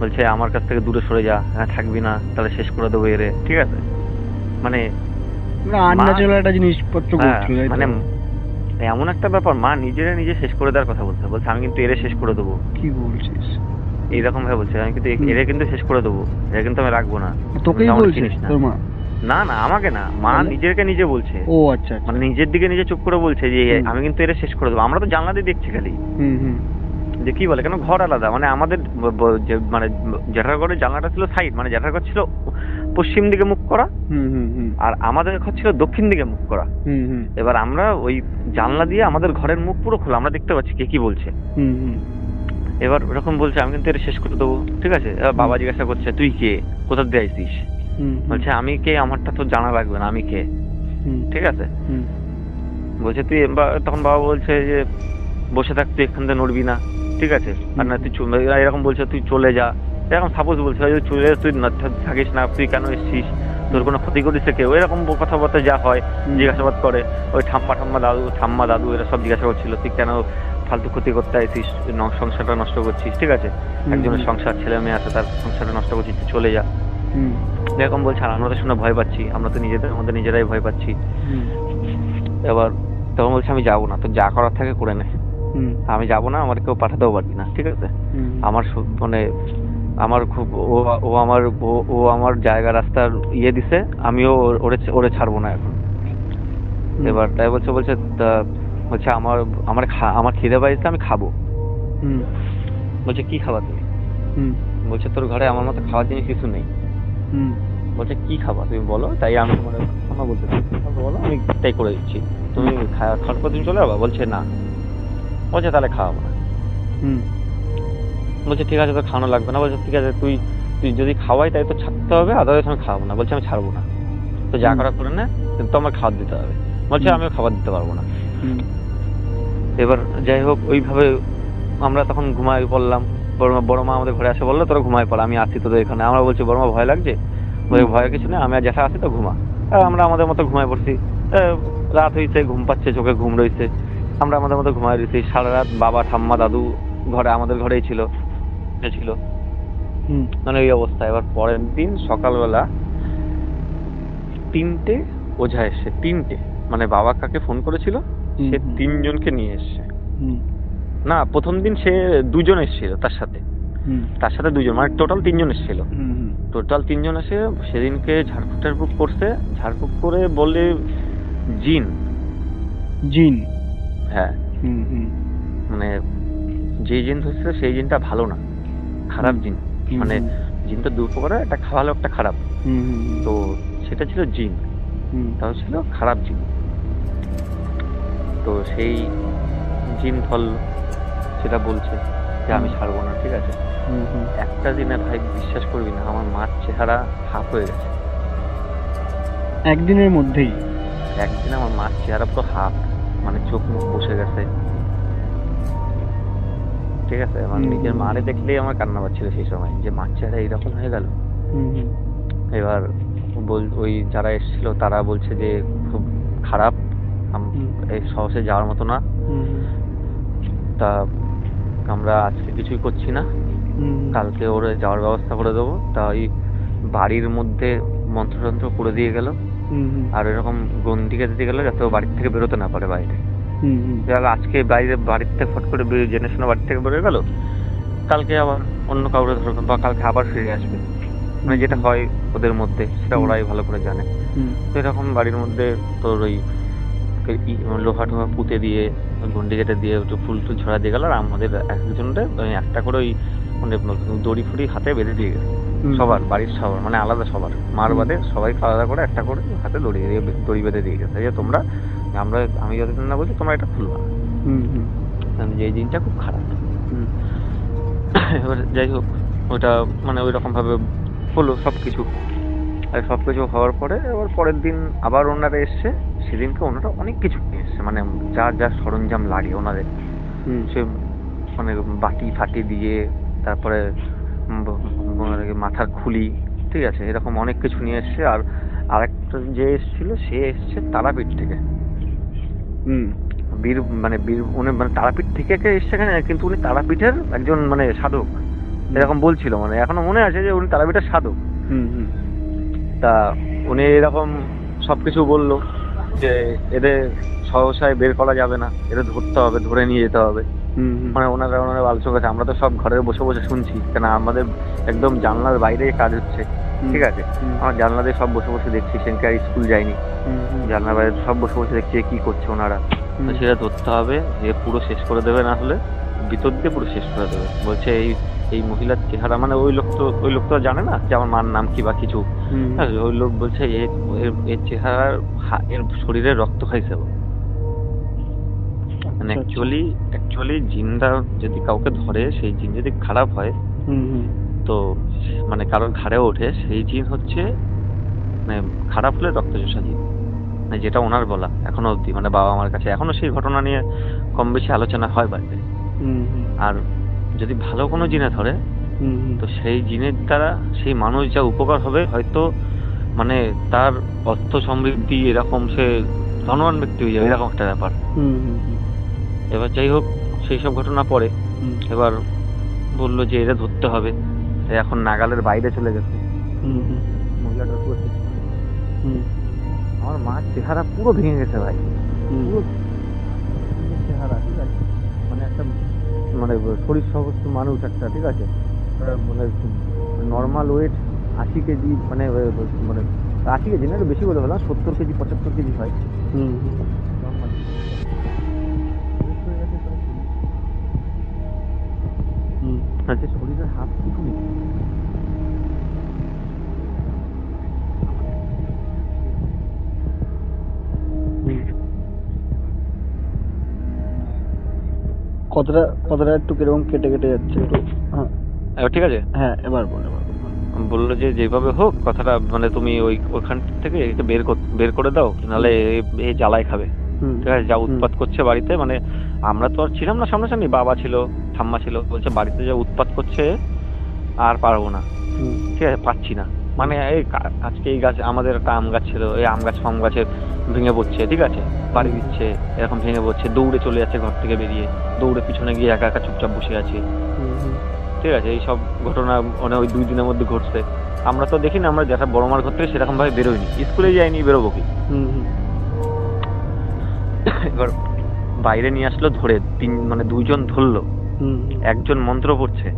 বলছে আমার কাছ থেকে দূরে সরে যা, থাকবি না তাহলে শেষ করে দেবো এরে। ঠিক আছে, মানে মানে এমন একটা ব্যাপার, মা নিজে শেষ করে দেওয়ার কথা বলছে। বলছে আমি কিন্তু এরে শেষ করে দেবো। কি বলছিস? এইরকম ভাবে বলছে আমি কিন্তু এরে কিন্তু শেষ করে দেবো, এরা কিন্তু আমি রাখবো না। তোকেই বলছিস তোর মা? না না, আমাকে না, মা নিজেকে নিজে বলছে। ও আচ্ছা, মানে নিজের দিকে নিজে চুপ করে বলছে যে আমি কিন্তু এরে শেষ করে দেবো। আমরা তো জানলা দিয়ে দেখছি খালি যে কি বলে, কেন ঘর আলাদা। মানে আমাদের মানে জ্যাঠার ঘরের জানলাটা ছিল সাইড, মানে জ্যাঠার ঘর ছিল পশ্চিম দিকে মুখ করা, আর আমাদের ঘর ছিল দক্ষিণ দিকে মুখ করা। এবার আমরা ওই জানলা দিয়ে আমাদের ঘরের মুখ পুরো খোলা, আমরা দেখতে পাচ্ছি কে কি বলছে। এবার ওরকম বলছে আমি কিন্তু এর শেষ করে দেবো। ঠিক আছে, এবার বাবা জিজ্ঞাসা করছে তুই কে, কোথা দিয়ে আইছিস? বলছে আমি কে, আমারটা তো জানা লাগবে না, আমি কে। ঠিক আছে, বলছে তুই, তখন বাবা বলছে যে বসে থাক, তুই এখান থেকে নড়বি না। ঠিক আছে, আর না তুই এরকম বলছে তুই চলে যা, এরকম সাপোজ বলছে চলে তুই থাকিস না, তুই কেন এসছিস, তোর কোনো ক্ষতি করিস কেউ, এরকম কথাবার্তা যা হয় জিজ্ঞাসাবাদ করে। ওই ঠাম্মা দাদু এরা সব জিজ্ঞাসা করছিল তুই কেন ফালতু ক্ষতি করতে আইছিস, সংসারটা নষ্ট করছিস। ঠিক আছে, একজনের সংসার, ছেলে মেয়ে আছে, তার সংসারটা নষ্ট করছিস, তুই চলে যা। এরকম বলছে। আর আমরা তো শুনে ভয় পাচ্ছি, আমরা তো নিজেদের মধ্যে নিজেরাই ভয় পাচ্ছি। এবার তখন বলছে আমি যাবো না, তো যা করার থাকে করে নে, আমি যাবো না, আমার কেউ পাঠাতেও পারবি না। ঠিক আছে, আমার মানে আমার খুব ও আমার জায়গা রাস্তার দিছে, আমিও ওরে ছাড়বো না এখন। এবার তাই বলছে আমার খিদে পাইছে, আমি খাবো। বলছে কি খাবা তুমি? বলছে তোর ঘরে আমার মতো খাওয়ার জিনিস কিছু নেই। বলছে কি খাবা তুমি বলো, তাই আমি তোমার বলতে বলো, আমি তাই করে দিচ্ছি। তুমি খাওয়ার পর তুমি চলে যাবা? বলছে না। বলছে তাহলে খাওয়াবো না। বলছে ঠিক আছে, তো খাওয়ানো লাগবে না। বলছে ঠিক আছে, তুই যদি খাওয়াই তাই তো ছাড়তে হবে, আদারওয়াইজ আমি খাওয়াবো না। বলছে আমি ছাড়বো না, তো যা করা করে না, কিন্তু আমার খাবার দিতে হবে। বলছে আমিও খাবার দিতে পারবো না। এবার যাই হোক, ওইভাবে আমরা তখন ঘুমাই পড়লাম। বড় মা আমাদের ঘরে আসে, বললো তোরা ঘুমাই পড়, আমি আছি তোদের এখানে। আমরা বলছি বড় মা ভয় লাগছে? বলে ভয়ের কিছু নেই, আমি আর জ্যাঠা আছি তো ঘুমা। আমরা আমাদের মতো ঘুমাই পড়ছি। রাত হয়েছে, ঘুম পাচ্ছে, চোখে ঘুম রয়েছে, আমরা আমাদের মতো ঘুমাই রয়েছি। সারা রাত বাবা ঠাম্মা দাদু ঘরে, আমাদের ঘরেই ছিল। মানে ওই অবস্থা। এবার পরের দিন সকালবেলা 3টে ওঝা এসছে। 3টে, মানে বাবা কাকে ফোন করেছিল সে 3 জনকে নিয়ে এসছে। না, প্রথম দিন সে 2 জন এসেছিল, তার সাথে 2 জন, মানে টোটাল 3 জন এসেছিল। টোটাল 3 জন এসে সেদিনকে ঝাড়ফুঁক করছে। ঝাড়ফুঁক করে বলে জিন। হ্যাঁ, মানে যে জিন ধরছিল সেই জিনটা ভালো না, খারাপ জিন। মানে জিনটা 2 প্রকারের, একটা ভালো একটা খারাপ। তো সেটা ছিল জিন, তাও ছিল খারাপ জিন। তো সেই জিন ধরল, সেটা বলছে যে আমি ছাড়বো না। ঠিক আছে, একটা দিনে ভাই বিশ্বাস করবি না, আমার মার চেহারা হাফ হয়ে গেছে। একদিনের মধ্যেই? একদিনে আমার মার চেহারা পুরো হাফ, মানে চোখ মুখ বসে গেছে। ঠিক আছে, আমার নিজের মারে দেখলেই আমার কান্না পাচ্ছিল সেই সময়, যে মার চেহারা এইরকম হয়ে গেল। এবার ওই যারা এসেছিল তারা বলছে যে খুব খারাপ, এই সহজে যাওয়ার মতো না, তা আমরা আজকে কিছুই করছি না, কালকে ওর যাওয়ার ব্যবস্থা করে দেবো। তা ওই বাড়ির মধ্যে মন্ত্রতন্ত্র করে দিয়ে গেল, আর এরকম গন্ডি কেটে দিয়ে গেল যাতে ও বাড়ির থেকে বেরোতে না পারে বাইরে। আজকে বাড়ির থেকে ফট করে জেনে শুনে বাড়ির থেকে বেরোয় গেল, কালকে আবার অন্য কাউরে ধরবে বা কালকে আবার ফিরে আসবে, মানে যেটা হয় ওদের মধ্যে সেটা ওরাই ভালো করে জানে। তো এরকম বাড়ির মধ্যে তোর ওই লোহা টোহা পুঁতে দিয়ে গন্ডি কেটে দিয়ে একটু ফুল টুল ছড়া দিয়ে গেল, আর আমাদের একজনটা একটা করে ওই মানে দড়ি ফুড়ি হাতে বেঁধে দিয়ে গেছে সবার, বাড়ির সবার, মানে আলাদা সবার, মার বাদে সবাই আলাদা করে একটা করে হাতে দড়ি বেঁধে দিয়ে গেছে যে তোমরা আমি যতদিন না বলছি তোমরা এটা খুলবা, যে এই দিনটা খুব খারাপ। এবার যাই হোক ওটা মানে ওই রকম ভাবে হলো সবকিছু। আর সবকিছু হওয়ার পরে এবার পরের দিন আবার ওনারা এসছে, সেদিনকে ওনারা অনেক কিছু নিয়ে এসছে, মানে যা যা সরঞ্জাম লাগে ওনাদের, সে মানে বাটি ফাটি দিয়ে তারপরে মাথার খুলি, ঠিক আছে, এরকম অনেক কিছু নিয়ে এসছে। আর আরেকটা যে এসেছিল সে এসছে তারাপীঠ থেকে, উনি মানে তারাপীঠ থেকে এসছে এখানে, কিন্তু উনি তারাপীঠের একজন মানে সাধক এরকম বলছিল, মানে এখনো মনে আছে যে উনি তারাপীঠের সাধক। তা উনি এরকম সবকিছু বললো যে এদের সহসায় বের করা যাবে না, এদের ধরতে হবে, ধরে নিয়ে যেতে হবে। মানে ওনারা আলোচনা করছে, আমরা তো সব ঘরে বসে বসে শুনছি, কেন আমাদের একদম জানলার বাইরে কাজ হচ্ছে, ঠিক আছে, আমার জানলা দিয়ে সব বসে বসে দেখছি, সেদিনকে আর স্কুল যাইনি, জানলার বাইরে সব বসে বসে দেখছি কি করছে ওনারা। তো সেটা ধরতে হবে, যে পুরো শেষ করে দেবে, না হলে ভিতর দিয়ে পুরো শেষ করে দেবে। বলছে এই মহিলার চেহারা, মানে ওই লোক তো জানে না যে আমার মার নাম কি বা কিছু, ওই লোক বলছে এর চেহারার এর শরীরে রক্ত খাইছে। মানে অ্যাকচুয়ালি জিনটা যদি কাউকে ধরে, সেই জিন যদি খারাপ হয় তো মানে কারোর ঘাড়ে ওঠে, সেই জিন হচ্ছে মানে খারাপ হলে রক্তচোষা জিন, মানে যেটা ওনার বলা এখনো অবধি, মানে বাবা আমার কাছে এখনো সেই ঘটনা নিয়ে কম বেশি আলোচনা হয় বাড়িতে। আর যদি ভালো কোনো জিনে ধরে তো সেই জিনের দ্বারা সেই মানুষ যা উপকার হবে, হয়তো মানে তার অর্থ সমৃদ্ধি, এরকম সে ধনবান ব্যক্তি হয়ে যাবে, এরকম একটা ব্যাপার। এবার যাই হোক সেই সব ঘটনা পরে এবার বললো যে এরা ধরতে হবে, এখন নাগালের বাইরে চলে গেছে মহিলাটার পুরো। আমার মার চেহারা পুরো ভেঙে গেছে ভাই, পুরো চেহারা, ঠিক আছে, মানে একটা মানে শরীর সমস্ত মানুষ একটা, ঠিক আছে, মানে নর্মাল ওয়েট 80 কেজি, মানে 80 কেজি না, বেশি বলে বললাম, 70 কেজি 75 কেজি হয়। শরীরের হাত কিছু নেই, কথাটা একটু কিরকম কেটে কেটে যাচ্ছে একটু। ঠিক আছে, হ্যাঁ এবার বললো যে যেভাবে হোক কথাটা, মানে তুমি ওইখান থেকে একে বের করে দাও, নাহলে এই জ্বালায় খাবে, ঠিক আছে, যা উৎপাত করছে বাড়িতে, মানে আমরা তো আর ছিলাম না সামনাসামনি, বাবা ছিল, ঠাম্মা ছিল, বলছে বাড়িতে যা উৎপাত করছে আর পারবো না, ঠিক আছে, পাচ্ছি না, মানে এই আজকে এই গাছ, আমাদের একটা আম গাছ ছিল, এই আম গাছ ফাম গাছে ভেঙে পড়ছে, ঠিক আছে, বাড়ি দিচ্ছে, এরকম ভেঙে পড়ছে, দৌড়ে চলে যাচ্ছে ঘর থেকে বেরিয়ে, দৌড়ে পিছনে গিয়ে একা একা চুপচাপ বসে আছে, ঠিক আছে, এইসব ঘটনা মানে ওই 2 দিনের মধ্যে ঘটছে। আমরা তো দেখি না, আমরা যেটা বড় মার ঘর থেকে সেরকম ভাবে বেরোইনি, স্কুলে যাইনি, বেরোবো কি। এবার বাইরে নিয়ে আসলো ধরে, 2জন ধরলো, একজন মন্ত্র পড়ছে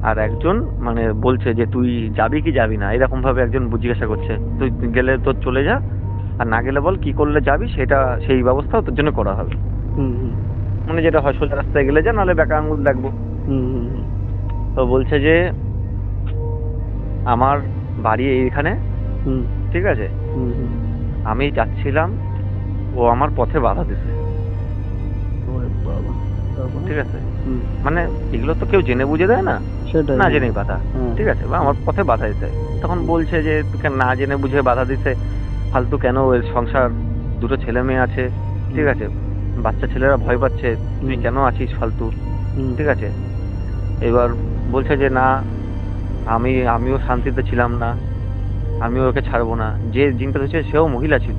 আর একজন মানে বলছে যে তুই যাবি কি যাবি না, এরকম ভাবে একজন জিজ্ঞাসা করছে, তুই গেলে তোর চলে যা, আর না গেলে বল কি করলে যাবি, সেটা সেই ব্যবস্থাও তোর জন্য করা হবে, মানে যেটা হয় সোজা রাস্তায় গেলে যা, নাহলে বেকা আঙুল দেখবো। তো বলছে যে আমার বাড়ি এইখানে, ঠিক আছে, আমি যাচ্ছিলাম, ও আমার পথে বাধা দিছে, ঠিক আছে, মানে এগুলো তো কেউ জেনে বুঝে দেয় না, না জেনে বাধা, ঠিক আছে, বা আমার পথে বাধা দিতে। তখন বলছে যে না জেনে বুঝে বাধা দিছে, ফালতু কেন, এর সংসার, 2টো ছেলে মেয়ে আছে, ঠিক আছে, বাচ্চা ছেলেরা ভয় পাচ্ছে, তুই কেন আছিস ফালতু, ঠিক আছে। এবার বলছে যে না আমিও শান্তিতে ছিলাম না, আমি ওকে ছাড়বো না। যে জিনটা ধরছে সেও মহিলা ছিল।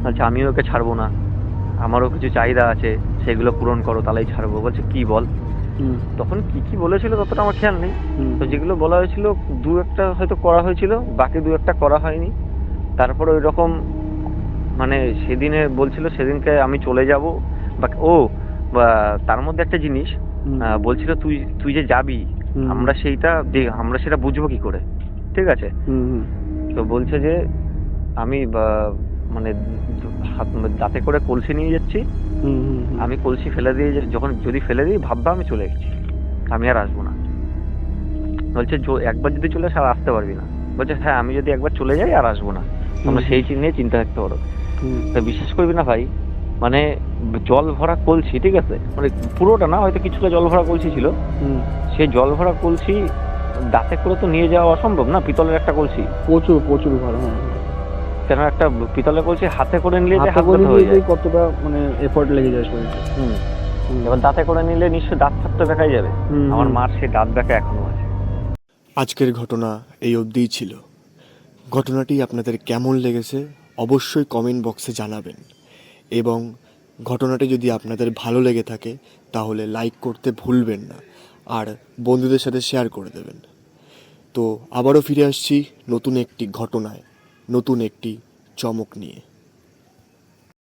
বলছে আমি ওকে ছাড়বো না, আমারও কিছু চাহিদা আছে, সেগুলো পূরণ করো তাহলেই ছাড়বো। বলছে কি বল? তখন কি কি বলেছিল ততটা আমার খেয়াল নেই। তো যেগুলো বলা হয়েছিল 2-1টা হয়তো করা হয়েছিল, বাকি 2-1টা করা হয়নি। তারপরে ওই রকম মানে সেদিনে বলছিল সেদিনকে আমি চলে যাব বা তার মধ্যে একটা জিনিস বলছিল তুই যে যাবি, আমরা সেটা বুঝবো কি করে, ঠিক আছে? তো বলছে যে আমি মানে দাঁতে করে কলসি নিয়ে যাচ্ছি, আমি কলসি ফেলে দিয়ে যখন যদি ফেলে দিই ভাববা আমি চলে গেছি, আমি আর আসবো না। বলছে একবার যদি চলে আসে আর আসতে পারবি না। বলছে হ্যাঁ, আমি যদি একবার চলে যাই আর আসবো না, তোমরা সেই নিয়ে চিন্তা রাখতে পারো। তা বিশ্বাস করবি না ভাই, মানে জল ভরা কলসি, ঠিক আছে, মানে পুরোটা না, হয়তো কিছুটা জল ভরা কলসি ছিল। সেই জল ভরা কলসি দাঁতে করে তো নিয়ে যাওয়া অসম্ভব না, পিতলের একটা কলসি, প্রচুর ভালো। কেন একটা পিতলের কলসি হাতে করে নিলে যে হাত ব্যথা হয়ে যায়, কতটা মানে এফোর্ট লেগে যায় শরীরে। এবার দাঁতে করে নিলে নিশ্চয়ই দাঁত ফাত তো দেখাই যাবে। আমার মার সেই দাঁত দেখা এখনো আছে। আজকের ঘটনা এই অবধিই ছিল। ঘটনাটি আপনাদের কেমন লেগেছে অবশ্যই কমেন্ট বক্সে জানাবেন, এবং ঘটনাটি যদি আপনাদের ভালো লেগে থাকে তাহলে লাইক করতে ভুলবেন না, আর বন্ধুদের সাথে শেয়ার করে দেবেন। তো আবারও ফিরে আসছি নতুন একটি ঘটনায়, নতুন একটি চমক নিয়ে।